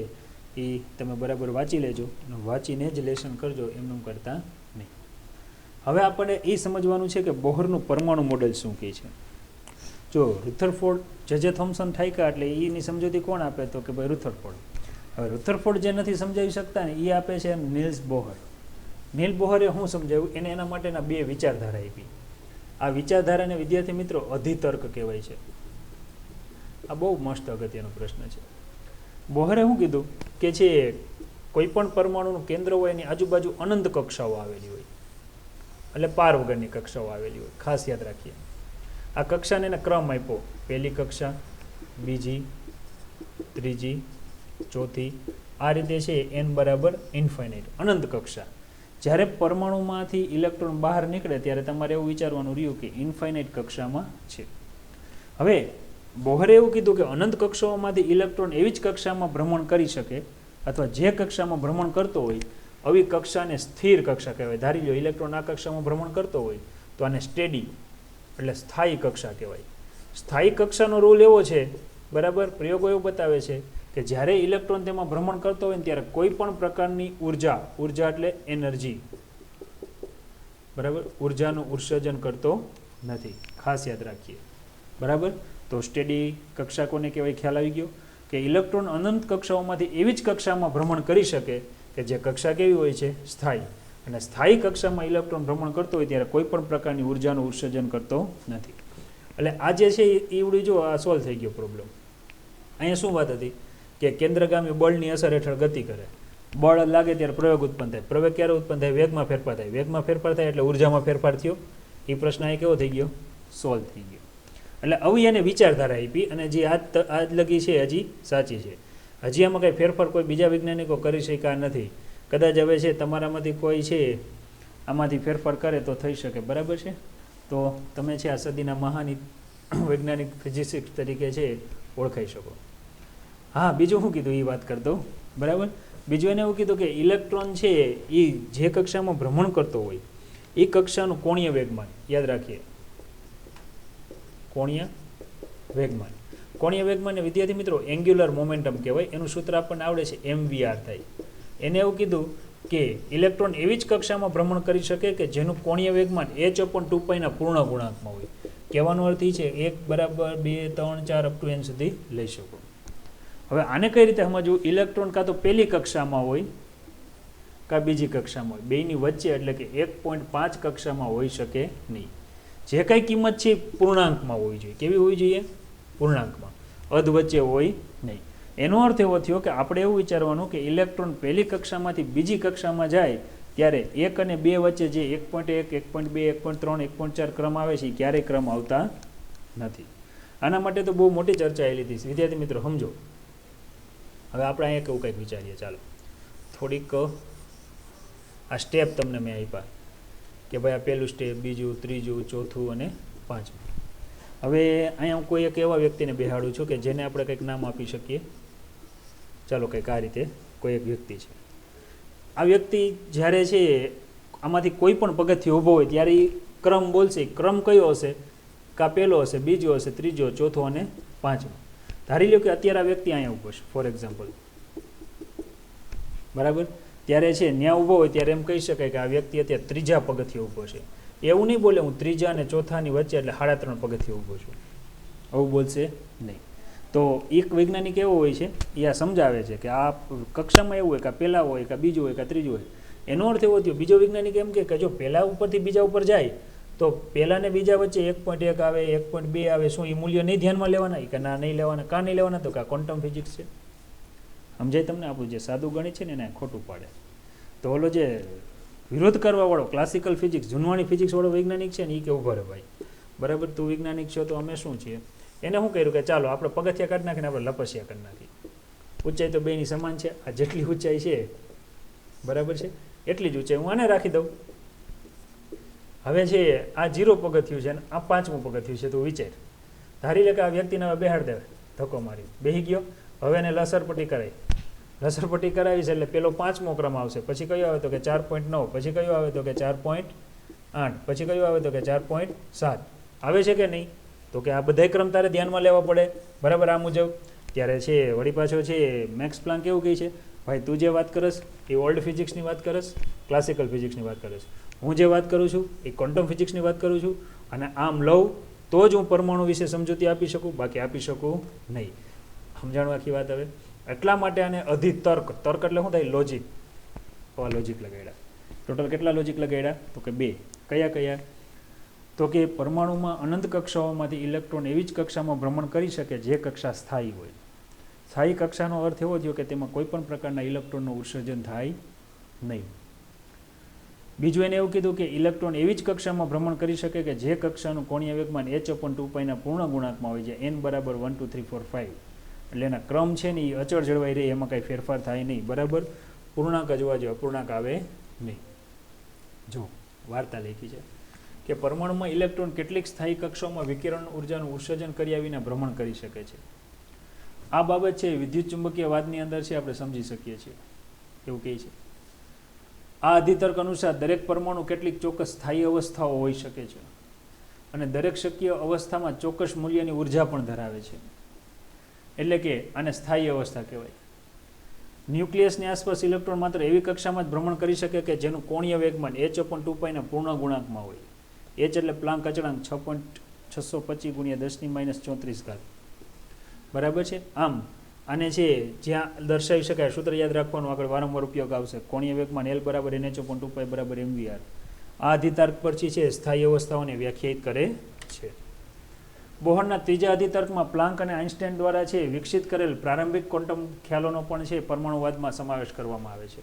એ તમે બરાબર વાંચી લેજો અને વાંચીને જ લેશન કરજો, એમનું કરતા નહીં. હવે આપણે એ સમજવાનું છે કે બોહરનું પરમાણુ મોડેલ શું કહે છે. જો રુથરફોર્ડ જે થોમ્સન ઠાયકા એટલે એની સમજૂતી કોણ આપે? તો કે ભાઈ રુથરફોર્ડ. હવે રુથરફોર્ડ જે નથી સમજાવી શકતા ને એ આપે છે નીલ્સ બોહર. નીલ બોહરે શું સમજાવ્યું? એને એના માટેના 2 વિચારધારા આપી. આ વિચારધારાને વિદ્યાર્થી મિત્રો અધિતર્ક કહેવાય છે. આ બહુ મસ્ત અગત્યનો પ્રશ્ન છે. બોહરે શું કીધું કે છે કોઈ પણ પરમાણુનું કેન્દ્ર હોય એની આજુબાજુ અનંત કક્ષાઓ આવેલી હોય, એટલે પાર વગરની કક્ષાઓ આવેલી હોય. ખાસ યાદ રાખીએ, આ કક્ષાને એને ક્રમ આપ્યો, પહેલી કક્ષા, બીજી, ત્રીજી, ચોથી, આ રીતે છે n બરાબર ઇન્ફાઇનાઇટ, અનંત કક્ષા. જ્યારે પરમાણુમાંથી ઇલેક્ટ્રોન બહાર નીકળે ત્યારે તમારે એવું વિચારવાનું રહ્યું કે ઇન્ફાઇનાઇટ કક્ષામાં છે. હવે બોહરે એવું કીધું કે અનંત કક્ષાઓમાંથી ઇલેક્ટ્રોન એવી જ કક્ષામાં ભ્રમણ કરી શકે અથવા જે કક્ષામાં ભ્રમણ કરતો હોય આવી કક્ષાને સ્થિર કક્ષા કહેવાય. ધારી લો ઇલેક્ટ્રોન આ કક્ષામાં ભ્રમણ કરતો હોય તો આને સ્ટેડી એટલે સ્થાયી કક્ષા કહેવાય. સ્થાયી કક્ષાનો રૂલ એવો છે, બરાબર, પ્રયોગો એવું બતાવે છે કે જ્યારે ઇલેક્ટ્રોન તેમાં ભ્રમણ કરતો હોય ને ત્યારે કોઈ પણ પ્રકારની ઉર્જા એટલે એનર્જી, બરાબર, ઉર્જાનું ઉત્સર્જન કરતો નથી. ખાસ યાદ રાખીએ, બરાબર. તો સ્ટેડી કક્ષા કોને કહેવાય? ખ્યાલ આવી ગયો કે ઇલેક્ટ્રોન અનંત કક્ષાઓમાંથી એવી જ કક્ષામાં ભ્રમણ કરી શકે કે જે કક્ષા કેવી હોય છે? સ્થાયી. અને સ્થાયી કક્ષામાં ઇલેક્ટ્રોન ભ્રમણ કરતો હોય ત્યારે કોઈ પણ પ્રકારની ઉર્જાનું ઉત્સર્જન કરતો નથી. એટલે આ જે છે એ ઉડી જો આ સોલ્વ થઈ ગયો પ્રોબ્લેમ. અહીંયા શું વાત હતી કે કેન્દ્રગામી બળની અસર હેઠળ ગતિ કરે, બળ લાગે ત્યારે પ્રવેગ ઉત્પન્ન થાય. પ્રવેગ ક્યારે ઉત્પન્ન થાય? વેગમાં ફેરફાર થાય. વેગમાં ફેરફાર થાય એટલે ઉર્જામાં ફેરફાર થયો. એ પ્રશ્ન અહીં કેવો થઈ ગયો? સોલ્વ થઈ ગયો. એટલે આવી એને વિચારધારા આપી અને જે આજ લગી છે હજી સાચી છે. હજી આમાં કંઈ ફેરફાર કોઈ બીજા વૈજ્ઞાનિકો કરી શક્યા નથી. કદાચ હવે છે તમારામાંથી કોઈ છે આમાંથી ફેરફાર કરે તો થઈ શકે, બરાબર છે. તો તમે છે આ સદીના મહાન વૈજ્ઞાનિક ફિઝિસિસ્ટ તરીકે છે ઓળખાઈ શકો. હા, બીજું શું કીધું એ વાત કરતો, બરાબર. બીજું એને એવું કીધું કે ઇલેક્ટ્રોન છે એ જે કક્ષામાં ભ્રમણ કરતો હોય એ કક્ષાનું કોણીય વેગમાન યાદ રાખીએ. કોણીય વેગમાન. કોણીય વેગમાનને વિદ્યાર્થી મિત્રો એન્ગ્યુલર મોમેન્ટમ કહેવાય. એનું સૂત્ર આપણને આવડે છે mvr થાય. એને એવું કીધું કે ઇલેક્ટ્રોન એવી જ કક્ષામાં ભ્રમણ કરી શકે કે જેનું કોણીય વેગમાન h/2π ના પૂર્ણ ગુણાંકમાં હોય. કહેવાનો અર્થ એ છે 1 બરાબર 2 3 4 અપ ટુ n સુધી લઈ શકો. હવે આને કઈ રીતે સમજવું? ઇલેક્ટ્રોન કાં તો પહેલી કક્ષામાં હોય કાં બીજી કક્ષામાં હોય, બેયની વચ્ચે એટલે કે 1.5 કક્ષામાં હોઈ શકે નહીં. જે કાંઈ કિંમત છે પૂર્ણાંકમાં હોવી જોઈએ. કેવી હોવી જોઈએ? પૂર્ણાંકમાં. અધ વચ્ચે હોય નહીં. એનો અર્થ એવો થયો કે આપણે એવું વિચારવાનું કે ઇલેક્ટ્રોન પહેલી કક્ષામાંથી બીજી કક્ષામાં જાય ત્યારે 1 અને 2 વચ્ચે જે 1.1 1.2 1.3 1.4 ક્રમ આવે છે એ ક્યારેય ક્રમ આવતા નથી. આના માટે તો બહુ મોટી ચર્ચા એ લીધી છે. વિદ્યાર્થી મિત્રો સમજો. હવે આપણે અહીંયા કેવું કંઈક વિચારીએ. ચાલો થોડીક આ સ્ટેપ તમને મેં આપ્યા કે ભાઈ આ પહેલું સ્ટેપ, બીજું, ત્રીજું, ચોથું અને પાંચમું. હવે અહીંયા હું કોઈ એક એવા વ્યક્તિને બેહાડું છું કે જેને આપણે કંઈક નામ આપી શકીએ. ચાલો કંઈક આ રીતે કોઈ એક વ્યક્તિ છે. આ વ્યક્તિ જ્યારે છે આમાંથી કોઈ પણ પગથિયું ઊભો હોય ત્યારે એ ક્રમ બોલશે. ક્રમ કયો હશે? કાં પહેલો હશે, બીજો હશે, ત્રીજો, ચોથો અને પાંચમો. ધારી લો કે અત્યારે આ વ્યક્તિ અહીંયા ઊભો છે ફોર એક્ઝામ્પલ, બરાબર. ત્યારે છે ત્યાં ઊભો હોય ત્યારે એમ કહી શકાય કે આ વ્યક્તિ અત્યારે ત્રીજા પગથિયે ઊભો છે. એવું નહીં બોલે હું ત્રીજા અને ચોથાની વચ્ચે એટલે 3.5 પગથિયે ઊભો છું, આવું બોલશે નહીં. તો એક વૈજ્ઞાનિક એવો હોય છે એ આ સમજાવે છે કે આ કક્ષામાં એવું હોય કે પહેલા હોય કે બીજું હોય કે ત્રીજું હોય. એનો અર્થ એવો થયો. બીજો વૈજ્ઞાનિક એમ કે જો પહેલા ઉપરથી બીજા ઉપર જાય તો પહેલા ને બીજા વચ્ચે 1.1 આવે, 1.2 આવે, શું એ મૂલ્ય નહીં ધ્યાનમાં લેવાના? કે ના નહીં લેવાના. કાં નહીં લેવાના? તો કે આ ક્વોન્ટમ ફિઝિક્સ છે. સમજાય તમને? આપણું જે સાદું ગણિત છે ને એને ખોટું પાડે. તો ઓલો જે વિરોધ કરવાવાળો ક્લાસિકલ ફિઝિક્સ, જૂનવાણી ફિઝિક્સવાળો વૈજ્ઞાનિક છે ને એ કે ઉભા રહે ભાઈ, બરાબર, તું વૈજ્ઞાનિક છો તો અમે શું છીએ? એને શું કર્યું કે ચાલો આપણે પગથિયા કાઢી નાખીને આપણે લપસ્યા કરી નાખી. ઊંચાઈ તો બેની સમાન છે. આ જેટલી ઊંચાઈ છે, બરાબર છે, એટલી જ ઊંચાઈ હું આને રાખી દઉં. હવે છે આ 0 પગથિયું છે અને આ 5મું પગથિયું છે. તો વિચાર, ધારી લે કે આ વ્યક્તિને હવે બેહાડ દેવે, ધક્કો મારી બેહી ગયો. હવે એને લસરપટ્ટી કરાવી. લસરપટ્ટી કરાવી છે એટલે પેલો 5મો ક્રમ આવશે. પછી કયો આવે તો કે 4.9, પછી કયો આવે તો કે 4.8, પછી કયો આવે તો કે 4.7 આવે છે કે નહીં? તો કે આ બધાય ક્રમ તારે ધ્યાનમાં લેવા પડે, બરાબર. આ મુજબ ત્યારે છે વળી પાછો છે મેક્સ પ્લાન્ક એવું કહે છે, ભાઈ તું જે વાત કરસ એ ઓલ્ડ ફિઝિક્સની વાત કરસ, ક્લાસિકલ ફિઝિક્સની વાત કરસ. હું જે વાત કરું છું એ ક્વોન્ટમ ફિઝિક્સની વાત કરું છું. અને આમ લઉં તો જ હું પરમાણુ વિશે સમજૂતી આપી શકું, બાકી આપી શકું નહીં. સમજાણું આખી વાત? હવે એટલા માટે આને અધિતર્ક, તર્ક એટલે શું થાય? લોજિક. આ લોજિક લગાડ્યા. ટોટલ કેટલા લોજિક લગાડ્યા? તો કે 2. કયા કયા? તો કે પરમાણુમાં અનંત કક્ષાઓમાંથી ઇલેક્ટ્રોન એવી જ કક્ષામાં ભ્રમણ કરી શકે જે કક્ષા સ્થાયી હોય. સ્થાયી કક્ષાનો અર્થ એવો થયો કે તેમાં કોઈ પણ પ્રકારના ઇલેક્ટ્રોનનું ઉત્સર્જન થાય નહીં. બીજું એને એવું કીધું કે ઇલેક્ટ્રોન એવી જ કક્ષામાં ભ્રમણ કરી શકે કે જે કક્ષાનું કોણીય વેગમાન h/2π પૂર્ણ ગુણાંકમાં હોય છે, n બરાબર 1 2 3 4 5. એટલે એના ક્રમ છે ને એ અચળ જળવાઈ રહે, એમાં કાંઈ ફેરફાર થાય નહીં, બરાબર. પૂર્ણાંક જોવા જોઈએ, અપૂર્ણાંક આવે નહીં. જો વાર્તા લખી છે કે પરમાણુમાં ઇલેક્ટ્રોન કેટલીક સ્થાયી કક્ષાઓમાં વિકિરણ ઉર્જાનું ઉત્સર્જન કર્યા વિના ભ્રમણ કરી શકે છે. આ બાબત છે વિદ્યુત ચુંબકીય વાદની અંદર છે આપણે સમજી શકીએ છીએ, એવું કહે છે. આ અધિતર્ક અનુસાર દરેક પરમાણુ કેટલીક ચોક્કસ સ્થાયી અવસ્થાઓ હોઈ શકે છે અને દરેક શક્ય અવસ્થામાં ચોક્કસ મૂલ્યની ઉર્જા પણ ધરાવે છે. એટલે કે આને સ્થાયી અવસ્થા કહેવાય. ન્યુક્લિયસની આસપાસ ઇલેક્ટ્રોન માત્ર એવી કક્ષામાં જ ભ્રમણ કરી શકે કે જેનું કોણીય વેગમાન h/2π પૂર્ણ ગુણાંકમાં હોય. h એટલે પ્લાન્ક અચળાંક 6.625 × 10⁻34. બરાબર છે. આમ આને છે જ્યાં દર્શાવી શકાય, સૂત્ર યાદ રાખવાનું, આગળ વારંવાર ઉપયોગ આવશે. કોણીય વેગમાન L બરાબર nh/2π બરાબર mvr. આ અધિતર્ક પરથી છે સ્થાયી અવસ્થાઓને વ્યાખ્યાયિત કરે છે. બોહરના ત્રીજા અધિતર્કમાં પ્લાન્ક અને આઇન્સ્ટાઈન દ્વારા છે વિકસિત કરેલ પ્રારંભિક ક્વોન્ટમ ખ્યાલોનો પણ છે પરમાણુવાદમાં સમાવેશ કરવામાં આવે છે.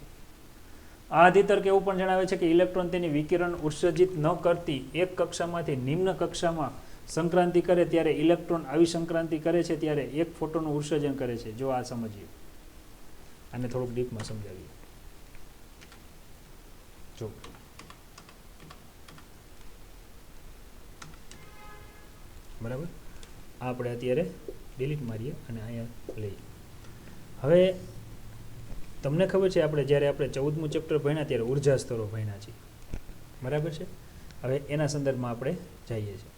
આ અધિતર્ક એવું પણ જણાવે છે કે ઇલેક્ટ્રોન તેની વિકિરણ ઉત્સર્જિત ન કરતી એક કક્ષામાંથી નિમ્ન કક્ષામાં સંક્રાંતિ કરે ત્યારે ઇલેક્ટ્રોન આવી સંક્રાંતિ કરે છે ત્યારે એક ફોટોનનું ઉત્સર્જન કરે છે. જો આ સમજીએ, આને થોડુંક ડીપમાં સમજાવીએ. જો બરાબર, આપણે અત્યારે ડિલીટ મારીએ અને અહીંયા લઈએ. હવે તમને ખબર છે આપણે જ્યારે આપણે 14મું ચેપ્ટર ભણ્યા ત્યારે ઉર્જા સ્તરો ભણ્યા છીએ, બરાબર છે. હવે એના સંદર્ભમાં આપણે જઈએ છીએ.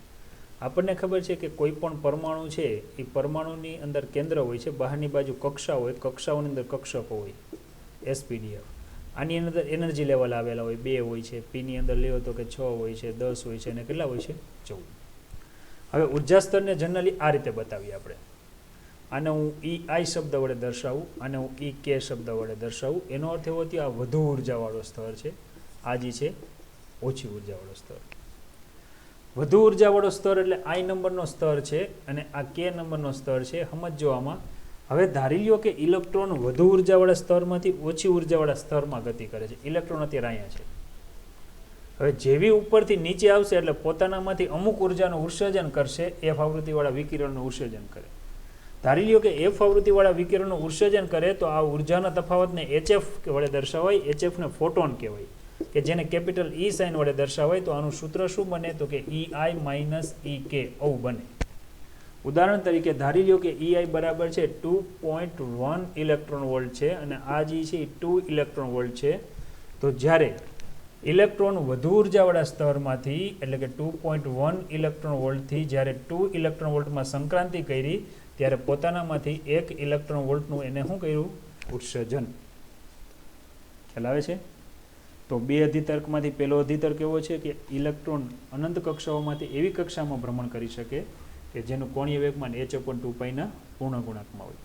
આપણને ખબર છે કે કોઈ પણ પરમાણુ છે એ પરમાણુની અંદર કેન્દ્ર હોય છે, બહારની બાજુ કક્ષા હોય, કક્ષાઓની અંદર કક્ષકો હોય, SPDF. આની અંદર એનર્જી લેવલ આવેલા હોય, 2 હોય છે. પીની અંદર લેવો તો કે 6 હોય છે, 10 હોય છે અને કેટલા હોય છે? 14. હવે ઉર્જા સ્તરને જનરલી આ રીતે બતાવીએ આપણે. આને હું EI શબ્દ વડે દર્શાવું, આને હું EK શબ્દ વડે દર્શાવું. એનો અર્થ એવો થયો આ વધુ ઉર્જાવાળો સ્તર છે, આ જે છે ઓછી ઉર્જાવાળો સ્તર. વધુ ઉર્જાવાળો સ્તર એટલે I નંબરનો સ્તર છે અને આ K નંબરનો સ્તર છે. સમજો આમાં. હવે ધારી લ્યો કે ઇલેક્ટ્રોન વધુ ઉર્જાવાળા સ્તરમાંથી ઓછી ઉર્જાવાળા સ્તરમાં ગતિ કરે છે. ઇલેક્ટ્રોન અત્યારે અહીંયા છે. હવે જેવી ઉપરથી નીચે આવશે એટલે પોતાનામાંથી અમુક ઉર્જાનું ઉત્સર્જન કરશે, F આવૃત્તિવાળા વિકિરણનું ઉત્સર્જન કરે. ધારી લ્યો કે F આવૃત્તિવાળા વિકિરણનું ઉત્સર્જન કરે તો આ ઉર્જાના તફાવતને HF વડે દર્શાવાય. HFને ફોટોન કહેવાય, કે જેને કેપિટલ E સાઇન વડે દર્શાવાય. તો આનું સૂત્ર શું બને? તો કે EI - EK આવું બને. ઉદાહરણ તરીકે ધારી લ્યો કે EI બરાબર છે 2.1 ઇલેક્ટ્રોન વોલ્ટ છે અને આ જે છે એ 2 ઇલેક્ટ્રોન વોલ્ટ છે. તો જ્યારે ઇલેક્ટ્રોન વધુ ઉર્જાવાળા સ્તરમાંથી એટલે કે 2.1 ઇલેક્ટ્રોન વોલ્ટથી જ્યારે 2 ઇલેક્ટ્રોન વોલ્ટમાં સંક્રાંતિ કરી ત્યારે પોતાનામાંથી 1 ઇલેક્ટ્રોન વોલ્ટનું એને શું કર્યું? ઉત્સર્જન. ખ્યાલ આવે છે? તો બે અધિતર્કમાંથી પહેલો અધિતર્ક એવો છે કે ઇલેક્ટ્રોન અનંત કક્ષાઓમાંથી એવી કક્ષામાં ભ્રમણ કરી શકે કે જેનું કોણીય વેગમાન h/2πના પૂર્ણ ગુણાંકમાં હોય.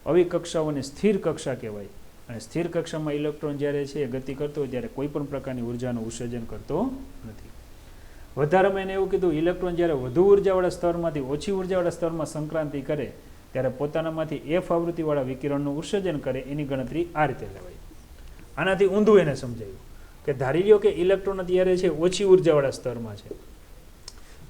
આવી કક્ષાઓને સ્થિર કક્ષા કહેવાય. અને સ્થિર કક્ષામાં ઇલેક્ટ્રોન જ્યારે છે ગતિ કરતો હોય ત્યારે કોઈ પણ પ્રકારની ઉર્જાનું ઉત્સર્જન કરતો નથી. વધારામાં એને એવું કીધું ઇલેક્ટ્રોન જ્યારે વધુ ઉર્જાવાળા સ્તરમાંથી ઓછી ઉર્જાવાળા સ્તરમાં સંક્રાંતિ કરે ત્યારે પોતાનામાંથી f આવૃત્તિવાળા વિકિરણનું ઉત્સર્જન કરે એની ગણતરી આ રીતે લેવાય. આનાથી ઊંધું એને સમજાયું કે ધારી લ્યો કે ઇલેક્ટ્રોન અત્યારે છે ઓછી ઉર્જાવાળા સ્તરમાં છે,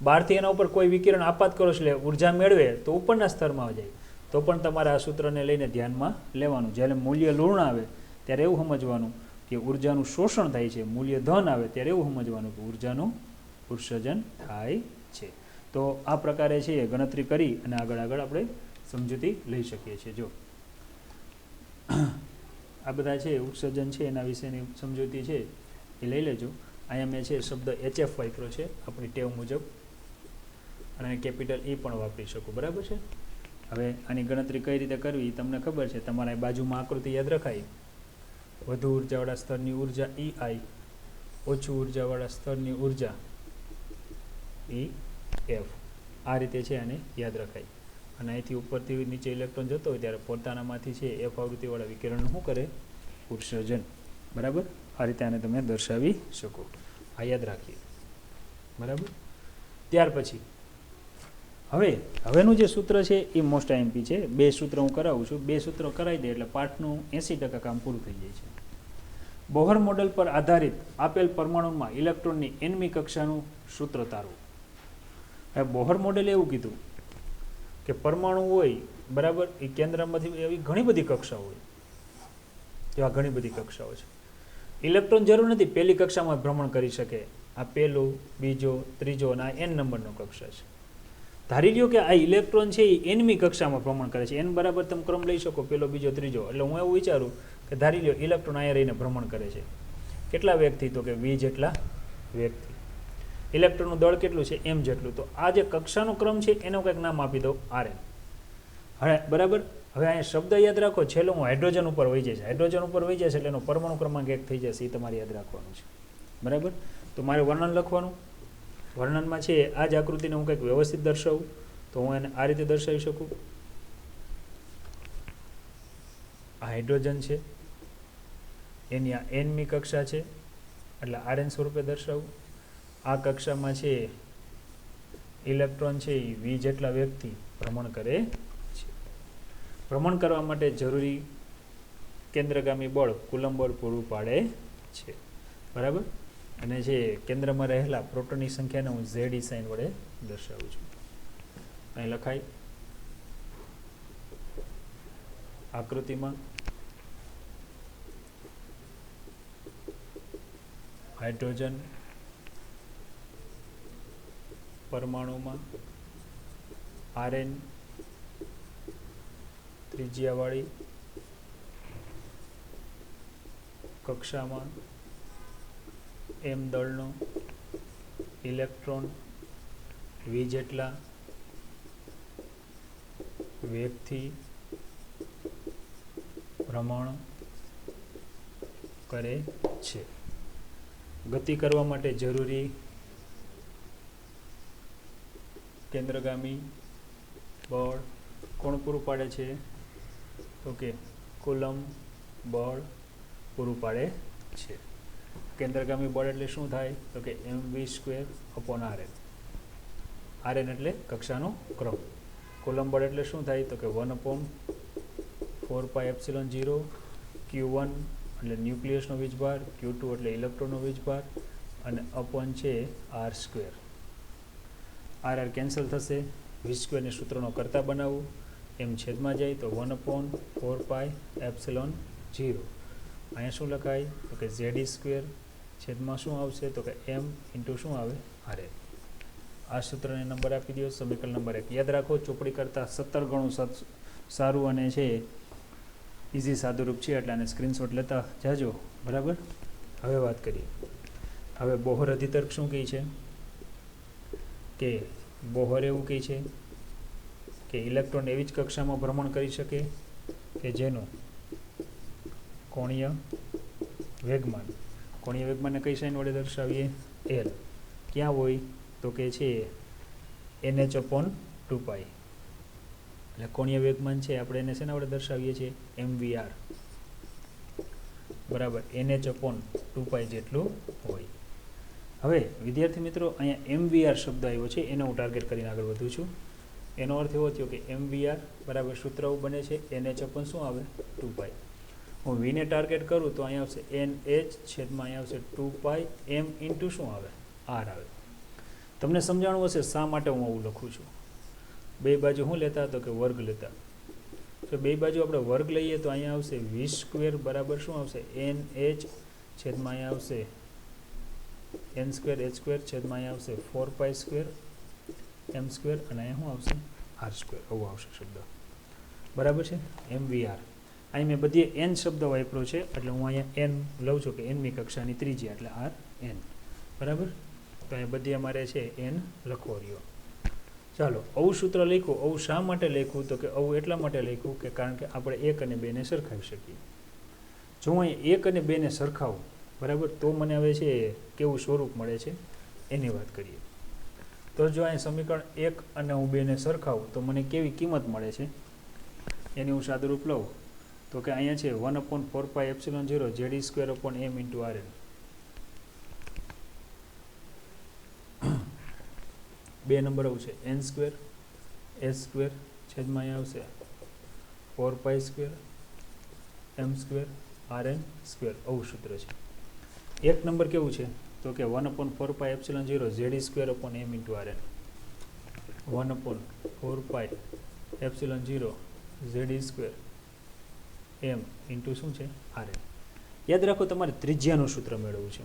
બહારથી એના ઉપર કોઈ વિકિરણ આપાત કરો એટલે ઉર્જા મેળવે તો ઉપરના સ્તરમાં જાય, તો પણ તમારે આ સૂત્રને લઈને ધ્યાનમાં લેવાનું. જ્યારે મૂલ્ય ઋણ આવે ત્યારે એવું સમજવાનું કે ઉર્જાનું શોષણ થાય છે, મૂલ્ય ધન આવે ત્યારે એવું સમજવાનું કે ઉર્જાનું ઉત્સર્જન થાય છે. તો આ પ્રકારે છે એ ગણતરી કરી અને આગળ આપણે સમજૂતી લઈ શકીએ છીએ. જો આ બધા છે ઉત્સર્જન છે એના વિશેની સમજૂતી છે એ લઈ લેજો. અહીંયા મેં છે શબ્દ HF વાપર્યો છે આપણી ટેવ મુજબ, અને કેપિટલ E પણ વાપરી શકું, બરાબર છે. હવે આની ગણતરી કઈ રીતે કરવી તમને ખબર છે, તમારા બાજુમાં આકૃતિ યાદ રખાય. વધુ ઉર્જાવાળા સ્તરની ઉર્જા EI, ઓછું ઉર્જાવાળા સ્તરની ઉર્જા EF. આ રીતે છે આને યાદ રખાય. અને અહીંથી ઉપરથી નીચે ઇલેક્ટ્રોન જતો હોય ત્યારે પોતાનામાંથી છે F આવૃત્તિવાળા વિકિરણ શું કરે? ઉત્સર્જન. બરાબર, આ રીતે આને તમે દર્શાવી શકો. આ યાદ રાખીએ, બરાબર. ત્યાર પછી હવેનું જે સૂત્ર છે એ મોસ્ટ આઈએમપી છે. બે સૂત્ર હું કરાવું છું, બે સૂત્રો કરાવી દે એટલે પાઠનું 80% કામ પૂરું થઈ જાય છે. બોહર મોડેલ પર આધારિત આપેલ પરમાણુમાં ઇલેક્ટ્રોનની nમી કક્ષાનું સૂત્ર તારવું. હવે બોહર મોડેલ એવું કીધું કે પરમાણુ હોય, બરાબર, એ કેન્દ્રમાંથી એવી ઘણી બધી કક્ષાઓ હોય, એવા ઘણી બધી કક્ષાઓ છે. ઇલેક્ટ્રોન જરૂર નથી પહેલી કક્ષામાં ભ્રમણ કરી શકે. આ પહેલો, બીજો, ત્રીજો અને આ n નંબરનો કક્ષા છે. ધારી લ્યો કે આ ઇલેક્ટ્રોન છે એ nમી કક્ષામાં ભ્રમણ કરે છે. n બરાબર તમે ક્રમ લઈ શકો, પહેલો, બીજો, ત્રીજો. એટલે હું એવું વિચારું કે ધારી લ્યો ઇલેક્ટ્રોન અહીંયા રહીને ભ્રમણ કરે છે. કેટલા વેગથી? તો કે v જેટલા વેગથી. ઇલેક્ટ્રોનનું દળ કેટલું છે? m જેટલું. તો આ જે કક્ષાનો ક્રમ છે એનું કંઈક નામ આપી દો Rn. હવે બરાબર, હવે અહીંયા શબ્દ યાદ રાખો, છેલ્લો હું હાઇડ્રોજન ઉપર વહી જશે. હાઇડ્રોજન ઉપર વહી જશે એટલે એનો પરમાણુ ક્રમાંક 1 થઈ જશે. એ તમારે યાદ રાખવાનું છે, બરાબર. તો મારે વર્ણન લખવાનું. વર્ણનમાં છે આ જ આકૃતિને હું કંઈક વ્યવસ્થિત દર્શાવું તો હું એને આ રીતે દર્શાવી શકું. આ હાઇડ્રોજન છે, એની આ nમી કક્ષા છે એટલે Rn સ્વરૂપે દર્શાવું. આ કક્ષામાં છે ઇલેક્ટ્રોન છે એ v જેટલા વેગથી ભ્રમણ કરે છે. ભ્રમણ કરવા માટે જરૂરી કેન્દ્રગામી બળ કુલમ બળ પૂરું પાડે છે, બરાબર. અને જે કેન્દ્રમાં રહેલા પ્રોટોનની સંખ્યાને હું ZE સાઇન વડે દર્શાવું છું. અહીં લખાય આકૃતિમાં હાઇડ્રોજન પરમાણુમાં Rn ત્રિજ્યાવાળી કક્ષામાં m દળનો ઇલેક્ટ્રોન v જેટલા વેગથી ભ્રમણ કરે છે. ગતિ કરવા માટે જરૂરી કેન્દ્રગામી બળ કોણ પૂરું પાડે છે? તો કે કુલમ બળ પૂરું પાડે છે. કેન્દ્રગામી બળ એટલે શું થાય? તો કે mv²/Rn. Rn એટલે કક્ષાનો ક્રમ. કુલમ બળ એટલે શું થાય? તો કે 1/4πε0 Q1 એટલે ન્યુક્લિયસનો વીજભાર, Q2 એટલે ઇલેક્ટ્રોનનો વીજભાર અને અપોન છે R². R કેન્સલ થશે, v² સૂત્રનો કરતા બનાવવું, એમ છેદમાં જાય તો 1/4πε0. અહીંયા શું લખાય? તો કે ZE² છેદમાં શું આવશે? તો કે m ઇન્ટુ શું આવે? Rn. આ સૂત્રને નંબર આપી દો, સમીકરણ નંબર 1. યાદ રાખો, ચોપડી કરતાં 17 ગણું સારું અને છે ઇઝી સાદુરૂપ છે એટલે આને સ્ક્રીનશોટ લેતા જાજો, બરાબર. હવે વાત કરીએ હવે બોહર અધિતર્ક શું કહે છે કે બોહર એવું કહે છે કે ઇલેક્ટ્રોન એવી જ કક્ષામાં ભ્રમણ કરી શકે કે જેનું કોણીય વેગમાનને કઈ સાઇન વડે દર્શાવીએ એલ ક્યાં હોય તો કે છે NH/2π એટલે કોણીય વેગમાન છે આપણે એને શેના વડે દર્શાવીએ છીએ mvr બરાબર NH/2π જેટલું હોય. હવે વિદ્યાર્થી મિત્રો અહીંયા mvr શબ્દ આવ્યો છે એને હું ટાર્ગેટ કરીને આગળ વધું છું. એનો અર્થ એવો થયો કે mvr બરાબર સૂત્ર બને છે NH/ શું આવે 2π. હું v ને ટાર્ગેટ કરું તો અહીંયા આવશે NH છેદમાં અહીંયા આવશે 2π m ઇન્ટુ શું આવે r આવે. તમને સમજાણું હશે શા માટે હું આવું લખું છું. બે બાજુ શું લેતા તો કે વર્ગ લેતા. તો બે બાજુ આપણે વર્ગ લઈએ તો અહીંયા આવશે v² બરાબર શું આવશે NH છેદમાં અહીંયા આવશે n² h² છેદમાં અહીંયા આવશે 4π² m² અને અહીંયા શું આવશે r². આવું આવશે શબ્દ બરાબર છે mvr. અહીં મેં બધી n શબ્દ વાપર્યો છે એટલે હું અહીંયા n લઉં છું કે nમી કક્ષાની ત્રિજ્યા એટલે rn બરાબર. તો અહીંયા બધી અમારે છે n લખવો રહ્યો. ચાલો આવું સૂત્ર લખ્યું. આવું શા માટે લખ્યું તો કે આવું એટલા માટે લખ્યું કે કારણ કે આપણે 1 અને 2 ને સરખાવી શકીએ. જો હું અહીં 1 અને 2 ને સરખાવું બરાબર તો મને હવે છે કેવું સ્વરૂપ મળે છે એની વાત કરીએ. તો જો અહીં સમીકરણ 1 અને હું 2 ને સરખાવું તો મને કેવી કિંમત મળે છે એની હું સાદુરૂપ લઉં તો કે અહીંયા છે 1/4πε0 Ze²/m × Rn. બે નંબર આવું છે n² s² છેદમાં અહીંયા આવશે 4π² m² rn². આવું સૂત્ર છે. એક નંબર કેવું છે તો કે 1/4πε0 Ze²/m × Rn. 1/4πε0 Ze²m ઇન્ટુ શું છે Rn. યાદ રાખો તમારે ત્રિજ્યાનું સૂત્ર મેળવવું છે.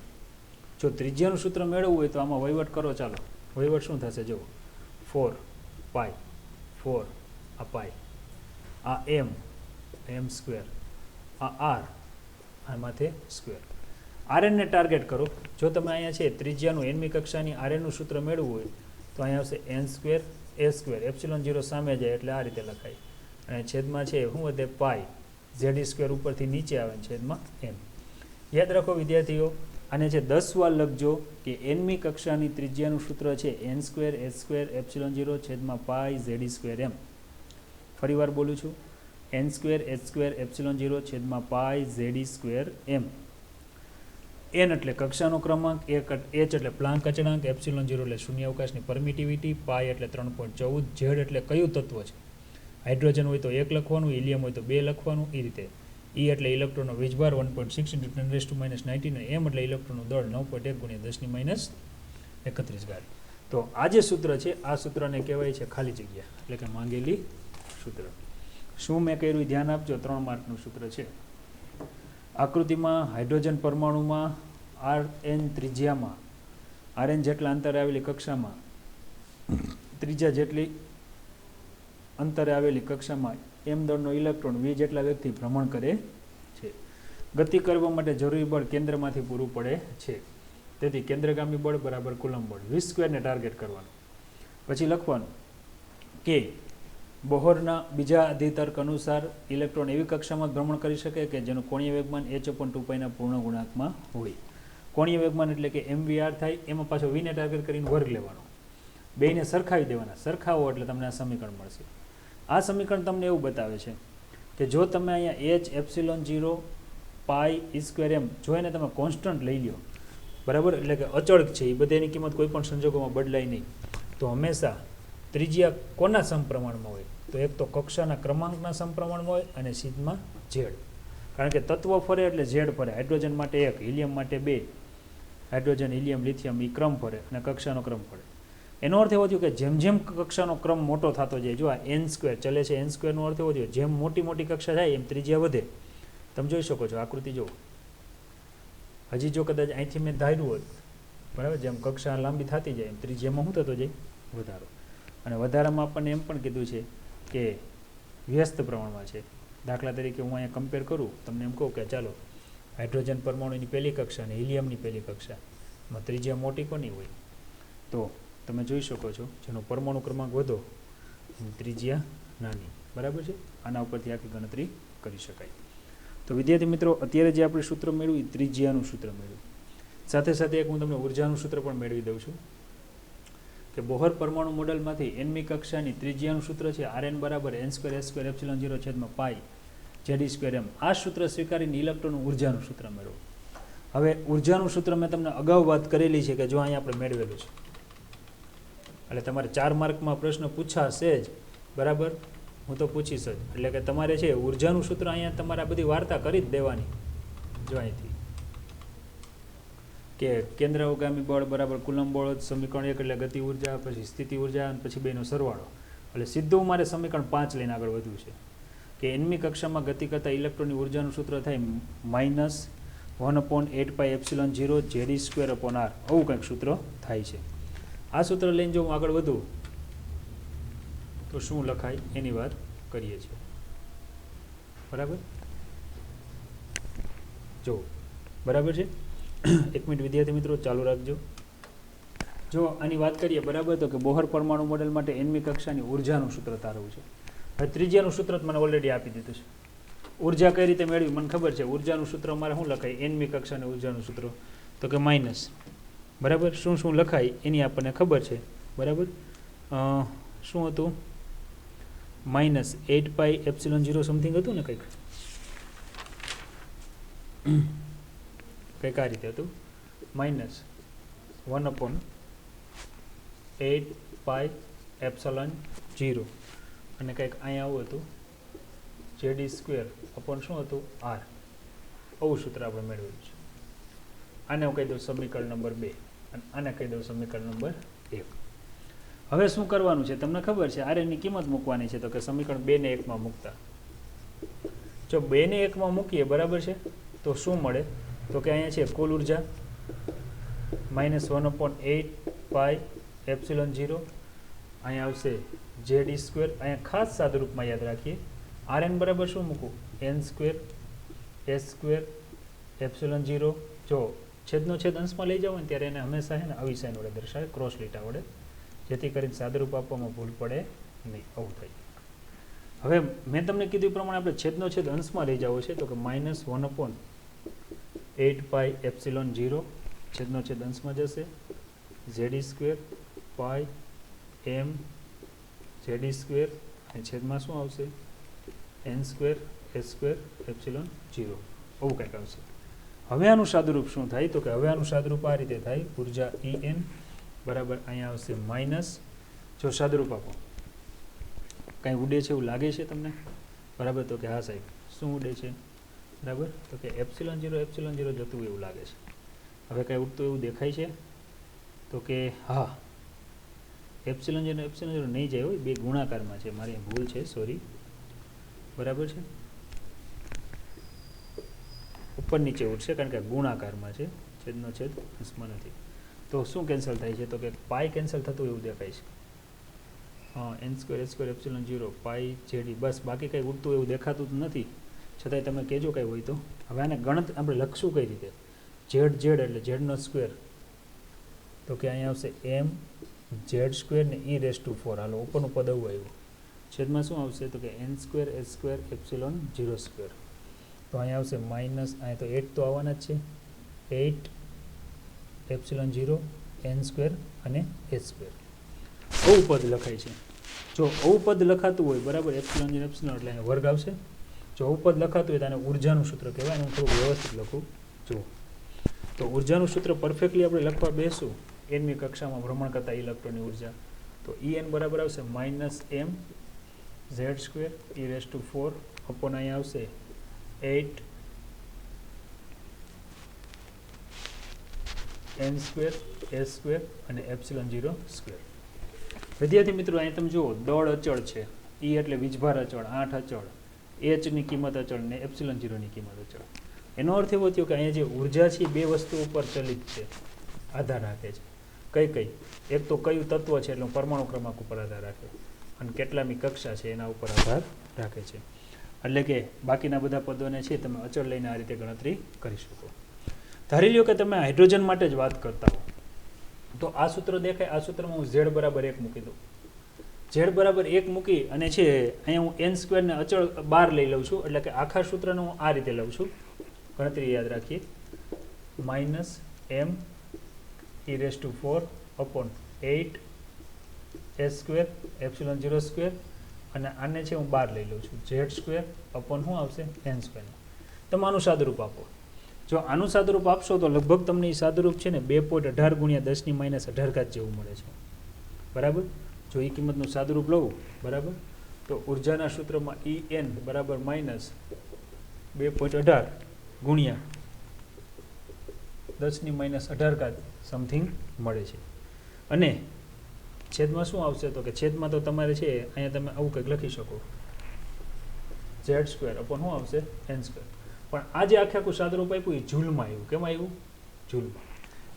જો ત્રિજ્યાનું સૂત્ર મેળવવું હોય તો આમાં વહીવટ કરો. ચાલો વહીવટ શું થશે જુઓ 4π 4 આ પાઈ આ m m² આ r આમાંથી સ્ક્વેર. rn ને ટાર્ગેટ કરો. જો તમે અહીંયા છે ત્રિજ્યાનું nમી કક્ષાની rn નું સૂત્ર મેળવવું હોય તો અહીંયા આવશે n² a² ε0 સામે જાય એટલે આ રીતે લખાય અને છેદમાં છે શું વધે પાઈ z² ઉપરથી નીચે આવે છેદમાં m. યાદ રાખો વિદ્યાર્થીઓ આને છે 10 વાર લખજો કે nમી કક્ષાની ત્રિજ્યાનું સૂત્ર છે n² h² ε0 છેદમાં પાઈ z²m. ફરીવાર બોલું છું n² h² ε0 છેદમાં પાઈ z²m. n એટલે કક્ષાનો ક્રમાંક, h એટલે પ્લાન્ક અચળાંક, ε0 એટલે શૂન્ય અવકાશની પરમિટિવિટી, પાઈ એટલે 3.14, z એટલે કયું તત્વ છે. હાઇડ્રોજન હોય તો 1 લખવાનું, હિલિયમ હોય તો 2 લખવાનું એ રીતે. E એટલે ઇલેક્ટ્રોનનો વીજભાર 1.6 × 10⁻⁹ અને m એટલે ઇલેક્ટ્રોનનું દળ 9.1 × 10⁻31. તો આ જે સૂત્ર છે આ સૂત્રને કહેવાય છે ખાલી જગ્યા એટલે કે માંગેલી સૂત્ર. શું મેં કર્યું ધ્યાન આપજો. 3 માર્કનું સૂત્ર છે. આકૃતિમાં હાઇડ્રોજન પરમાણુમાં Rn ત્રિજ્યામાં Rn જેટલા અંતરે આવેલી કક્ષામાં ત્રિજ્યા જેટલી અંતરે આવેલી કક્ષામાં m દળનો ઇલેક્ટ્રોન v જેટલા વેગથી ભ્રમણ કરે છે. ગતિ કરવા માટે જરૂરી બળ કેન્દ્રમાંથી પૂરું પડે છે. તેથી કેન્દ્રગામી બળ બરાબર કુલંબ બળ. v² ને ટાર્ગેટ કરવાનું. પછી લખવાનું કે બોહરના બીજા અધિતર્ક અનુસાર ઇલેક્ટ્રોન એવી કક્ષામાં ભ્રમણ કરી શકે કે જેનું કોણીય વેગમાન h/2π ના પૂર્ણ ગુણાંકમાં હોય. કોણીય વેગમાન એટલે કે mvr થાય. એમાં પાછો v ને ટાર્ગેટ કરીને વર્ગ લેવાનો. બેયને સરખાવી દેવાના. સરખાવો એટલે તમને આ સમીકરણ મળશે. આ સમીકરણ તમને એવું બતાવે છે કે જો તમે અહીંયા h ε0 પાઈ e²m જો એને તમે કોન્સ્ટન્ટ લઈ લો બરાબર એટલે કે અચળ છે એ બધી એની કિંમત કોઈ પણ સંજોગોમાં બદલાય નહીં તો હંમેશા ત્રિજ્યા કોના સમપ્રમાણમાં હોય તો એક તો કક્ષાના ક્રમાંકના સમપ્રમાણમાં હોય અને સિગ્મા ઝેડ. કારણ કે તત્વ ફરે એટલે ઝેડ ફરે. હાઇડ્રોજન માટે 1, હિલિયમ માટે 2, હાઇડ્રોજન હિલિયમ લિથિયમ એ ક્રમ ફરે અને કક્ષાનો ક્રમ ફરે. એનો અર્થ એવો થયો કે જેમ જેમ કક્ષાનો ક્રમ મોટો થતો જાય જો આ n² ચલે છે n² નો અર્થ એવો થયો જેમ મોટી મોટી કક્ષા જાય એમ ત્રિજ્યા વધે. તમે જોઈ શકો છો આકૃતિ જુઓ. હજી જો કદાચ અહીંથી મેં ધાર્યું હોત બરાબર જેમ કક્ષા લાંબી થતી જાય એમ ત્રિજ્યામાં શું થતો જાય વધારો. અને વધારામાં આપણને એમ પણ કીધું છે કે વ્યસ્ત પ્રમાણમાં છે. દાખલા તરીકે હું અહીંયા કમ્પેર કરું તમને એમ કહું કે ચાલો હાઇડ્રોજન પરમાણુની પહેલી કક્ષા અને હિલિયમની પહેલી કક્ષા એમાં ત્રિજ્યા મોટી કોની હોય? તો તમે જોઈ શકો છો જેનો પરમાણુ ક્રમાંક વધો એની ત્રિજ્યા નાની, બરાબર છે. આના ઉપરથી આખી ગણતરી કરી શકાય. તો વિદ્યાર્થી મિત્રો, અત્યારે જે આપણે સૂત્ર મેળવ્યું એ ત્રિજ્યાનું સૂત્ર મેળવ્યું. સાથે સાથે એક હું તમને ઉર્જાનું સૂત્ર પણ મેળવી દઉં છું કે બોહર પરમાણુ મોડેલમાંથી એનમી કક્ષાની ત્રિજ્યાનું સૂત્ર છે Rn બરાબર n²s²ε0/π Zd²m. આ સૂત્ર સ્વીકારીને ઇલેક્ટ્રોનનું ઉર્જાનું સૂત્ર મેળવો. હવે ઉર્જાનું સૂત્ર મેં તમને અગાઉ વાત કરેલી છે કે જો અહીંયા આપણે મેળવેલું છે, એટલે તમારે 4 માર્કમાં પ્રશ્ન પૂછાશે જ, બરાબર. હું તો પૂછીશ જ, એટલે કે તમારે છે ઉર્જાનું સૂત્ર અહીંયા તમારે આ બધી વાર્તા કરી જ દેવાની. જો અહીંથી કે કેન્દ્રગામી બળ બરાબર કુલમ બળ, સમીકરણ 1 એટલે ગતિ ઉર્જા, પછી સ્થિતિ ઉર્જા અને પછી બેનો સરવાળો. એટલે સીધું મારે સમીકરણ 5 લઈને આગળ વધવું છે કે એનમી કક્ષામાં ગતિ કરતા ઇલેક્ટ્રોનની ઉર્જાનું સૂત્ર થાય -1/8πε0 Zd²/r. આવું કંઈક સૂત્ર થાય છે. આ સૂત્ર લઈને જો હું આગળ વધું તો શું લખાય એની વાત કરીએ છીએ, બરાબર. જો બરાબર છે. એક મિનિટ વિદ્યાર્થી મિત્રો ચાલુ રાખજો. જો આની વાત કરીએ, બરાબર, તો કે બોહર પરમાણુ મોડેલ માટે એનમી કક્ષાની ઉર્જાનું સૂત્ર તારવું છે. હવે ત્રિજ્યાનું સૂત્ર મને ઓલરેડી આપી દીધું છે. ઉર્જા કઈ રીતે મેળવી મને ખબર છે. ઉર્જાનું સૂત્ર અમારે શું લખાય? એનમી કક્ષાની ઉર્જાનું સૂત્ર તો કે માઇનસ, બરાબર. શું શું લખાય એની આપણને ખબર છે, બરાબર. શું હતું? -8πε0 સમથિંગ હતું ને, કંઈક આ રીતે હતું. -1/8πε0 અને કંઈક અહીંયા આવું હતું Zd² શું હતું? R. આવું સૂત્ર આપણે મેળવેલું છે. આને હું કહી દઉં સમીકરણ નંબર 2 અને આને કહી દઉં સમીકરણ નંબર 1. હવે શું કરવાનું છે તમને ખબર છે? Rn ની કિંમત મૂકવાની છે. તો કે સમીકરણ 2 ને 1 માં મૂકતા, જો 2 ને 1 માં મૂકીએ, બરાબર છે, તો શું મળે? તો કે અહીંયા છે કુલ ઉર્જા -1/8πε0, અહીંયા આવશે Zd². અહીંયા ખાસ સાદું રૂપમાં યાદ રાખીએ, Rn બરાબર શું મૂકવું? n²s²ε0. જો છેદનો છેદ અંશમાં લઈ જાવ ને ત્યારે એને હંમેશા છે ને આવી સાઈન વડે દર્શાવે, ક્રોસ લીટા વડે, જેથી કરીને સાદુરૂપ આપવામાં ભૂલ પડે નહીં. આવું થાય. હવે મેં તમને કીધું પ્રમાણે આપણે છેદનો છેદ અંશમાં લઈ જવો છે. તો કે -1/8πε0 છેદનો છેદ અંશમાં જશે, Zd²πm Zd² અને છેદમાં શું આવશે? n²s²ε0. આવું કંઈક આવશે. હવે આનું સાદુરૂપ શું થાય? તો કે હવે આનું સાદુરૂપ આ રીતે થાય. ઉર્જા En બરાબર અહીંયા આવશે માઇનસ. જો સાદુરૂપ આપો, કાંઈ ઉડે છે એવું લાગે છે તમને? બરાબર. તો કે હા સાહેબ, શું ઉડે છે? બરાબર. તો કે ε0 જતું એવું લાગે છે. હવે કાંઈ ઉડતું એવું દેખાય છે? તો કે હા, ε0 નહીં જાય હોય, બે ગુણાકારમાં છે, મારી ભૂલ છે, સોરી. બરાબર છે, ઉપર નીચે ઉડશે કારણ કે ગુણાકારમાં છે, છેદનો છેદ અંશમાં નથી. તો શું કેન્સલ થાય છે? તો કે પાઈ કેન્સલ થતું એવું દેખાય છે. n²s²ε0 પાઈ Zd, બસ. બાકી કંઈ ઉડતું એવું દેખાતું જ નથી. છતાંય તમે કહેજો કંઈ હોય તો. હવે આને ગણત આપણે લખશું કઈ રીતે? Z એટલે ઝેડનો સ્ક્વેર. તો કે અહીંયા આવશે m Z² ને e⁴. હાલો ઉપરનું પદ આવું આવ્યું. છેદમાં શું આવશે? તો કે n²s²ε0². તો અહીંયા આવશે માઇનસ, અહીંયા તો 8 તો આવવાના જ છે, 8ε0 n² અને s². આવું પદ લખાય છે. જો આવું પદ લખાતું હોય, બરાબર, ε0 એટલે અહીંયા વર્ગ આવશે. જો આવું પદ લખાતું હોય તો આને ઉર્જાનું સૂત્ર કહેવાય. હું થોડું વ્યવસ્થિત લખું. જુઓ, તો ઉર્જાનું સૂત્ર પરફેક્ટલી આપણે લખવા બેસું. એનમી કક્ષામાં ભ્રમણ કરતા ઇલેક્ટ્રોનની ઉર્જા, તો En બરાબર આવશે -m Z² e⁴ અપોન અહીંયા આવશે 8 n² s² અને ε0². વિદ્યાર્થી મિત્રો, અહીંયા તમે જુઓ, દળ અચળ છે, E એટલે વીજભાર અચળ, 8 અચળ, H ની કિંમત અચળ ને ε0 ની કિંમત અચળ. એનો અર્થ એવો થયો કે અહીંયા જે ઉર્જા છે બે વસ્તુ ઉપર ચલિત છે, આધાર રાખે છે. કઈ કઈ? એક તો કયું તત્વ છે એટલે પરમાણુ ક્રમાંક ઉપર આધાર રાખે, અને કેટલામી કક્ષા છે એના ઉપર આધાર રાખે છે. એટલે કે બાકીના બધા પદોને છે તમે અચળ લઈને આ રીતે ગણતરી કરી શકો. ધારી લ્યો કે તમે હાઇડ્રોજન માટે જ વાત કરતા હો, તો આ સૂત્ર દેખાય, આ સૂત્રમાં હું ઝેડ બરાબર 1 મૂકી દઉં. ઝેડ બરાબર 1 મૂકી અને છે અહીંયા હું n સ્ક્વેરને અચળ બહાર લઈ લઉં છું, એટલે કે આખા સૂત્રને હું આ રીતે લઉં છું. ગણતરી યાદ રાખીએ, -m(e⁴)/8 s square epsilon 0 square, અને આને છે હું બહાર લઈ લઉં છું, ઝેડ સ્ક્વેર અપોન શું આવશે n સ્ક્વેર. તમે આનું સાદુરૂપ આપો. જો આનું સાદુરૂપ આપશો તો લગભગ તમને એ સાદુરૂપ છે ને 2.18 × 10⁻18 જેવું મળે છે. બરાબર? જો એ કિંમતનું સાદુરૂપ લઉં, બરાબર, તો ઉર્જાના સૂત્રમાં En બરાબર -2.18 × 10⁻18 સમથિંગ મળે છે. અને છેદમાં શું આવશે, તો કે છેદમાં તો તમારે છે અહીંયા તમે આવું કંઈક લખી શકો, ઝેડ સ્ક્વેર અપોન શું આવશે n સ્ક્વેર. પણ આ જે આખું સાદુરૂપ આપ્યું એ જૂલમાં આવ્યું. કેમ આવ્યું? જૂલમાં.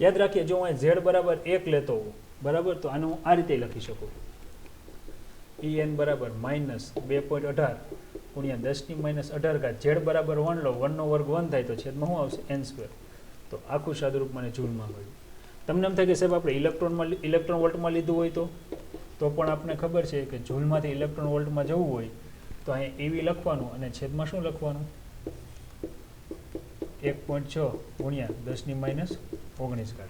યાદ રાખીએ, જો હું ઝેડ બરાબર 1 લેતો હોઉં, બરાબર, તો આને હું આ રીતે લખી શકું, En બરાબર -2.18 × 10⁻18, ઝેડ બરાબર 1 લો, 1 નો વર્ગ 1 થાય, તો છેદમાં શું આવશે n સ્ક્વેર. તો આખું સાદુરૂપ મને જૂલમાં મળ્યું. તમને એમ થાય કે સાહેબ આપણે ઇલેક્ટ્રોન વોલ્ટમાં લીધું હોય તો પણ આપણે ખબર છે કે જૂલમાંથી ઇલેક્ટ્રોન વોલ્ટમાં જવું હોય તો અહીંયા એવી લખવાનું અને છેદમાં શું લખવાનું, 1.6 × 10⁻19.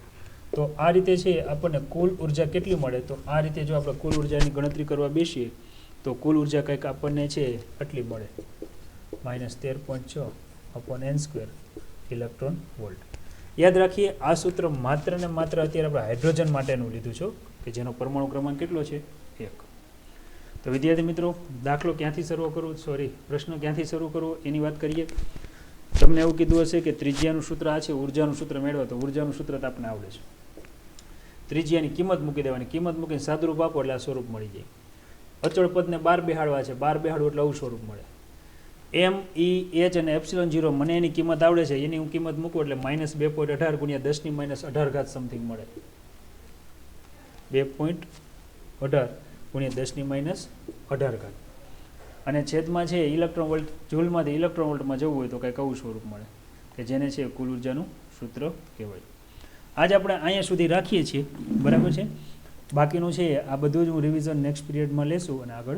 તો આ રીતે છે આપણને કુલ ઉર્જા કેટલી મળે, તો આ રીતે જો આપણે કુલ ઉર્જાની ગણતરી કરવા બેસીએ તો કુલ ઉર્જા કંઈક આપણને છે આટલી મળે, -13.6/n² ઇલેક્ટ્રોન વોલ્ટ. યાદ રાખીએ, આ સૂત્ર માત્ર ને માત્ર અત્યારે આપણે હાઇડ્રોજન માટેનું લીધું છે કે જેનો પરમાણુ ક્રમાંક કેટલો છે 1. તો વિદ્યાર્થી મિત્રો, દાખલો ક્યાંથી શરૂ કરવું, પ્રશ્ન ક્યાંથી શરૂ કરવો એની વાત કરીએ. તમને એવું કીધું હશે કે ત્રિજ્યાનું સૂત્ર આ છે, ઉર્જાનું સૂત્ર મેળવો, તો ઉર્જાનું સૂત્ર તો આપણે આવડે છે. ત્રિજ્યાની કિંમત મૂકી દેવાની, કિંમત મૂકીને સાદુરૂપ આપો એટલે આ સ્વરૂપ મળી જાય. અચળ પદને 12 બેહાડવા છે, 12 બેહાડવું એટલે આવું સ્વરૂપ મળે. m, e, h અને એપ્સિલોન 0 મને એની કિંમત આવડે છે, એની હું કિંમત મૂકું એટલે -2.18 × 10⁻18 સમથિંગ મળે. 2.18 × 10⁻18. અને છેદમાં છે ઇલેક્ટ્રોન વોલ્ટ, જૂલમાંથી ઇલેક્ટ્રોન વોલ્ટમાં જવું હોય તો કંઈક આવું સ્વરૂપ મળે કે જેને છે કુલ ઉર્જાનું સૂત્ર કહેવાય. આજ આપણે અહીંયા સુધી રાખીએ છીએ, બરાબર છે. બાકીનું છે આ બધું જ હું રિવિઝન નેક્સ્ટ પીરિયડમાં લેશું અને આગળ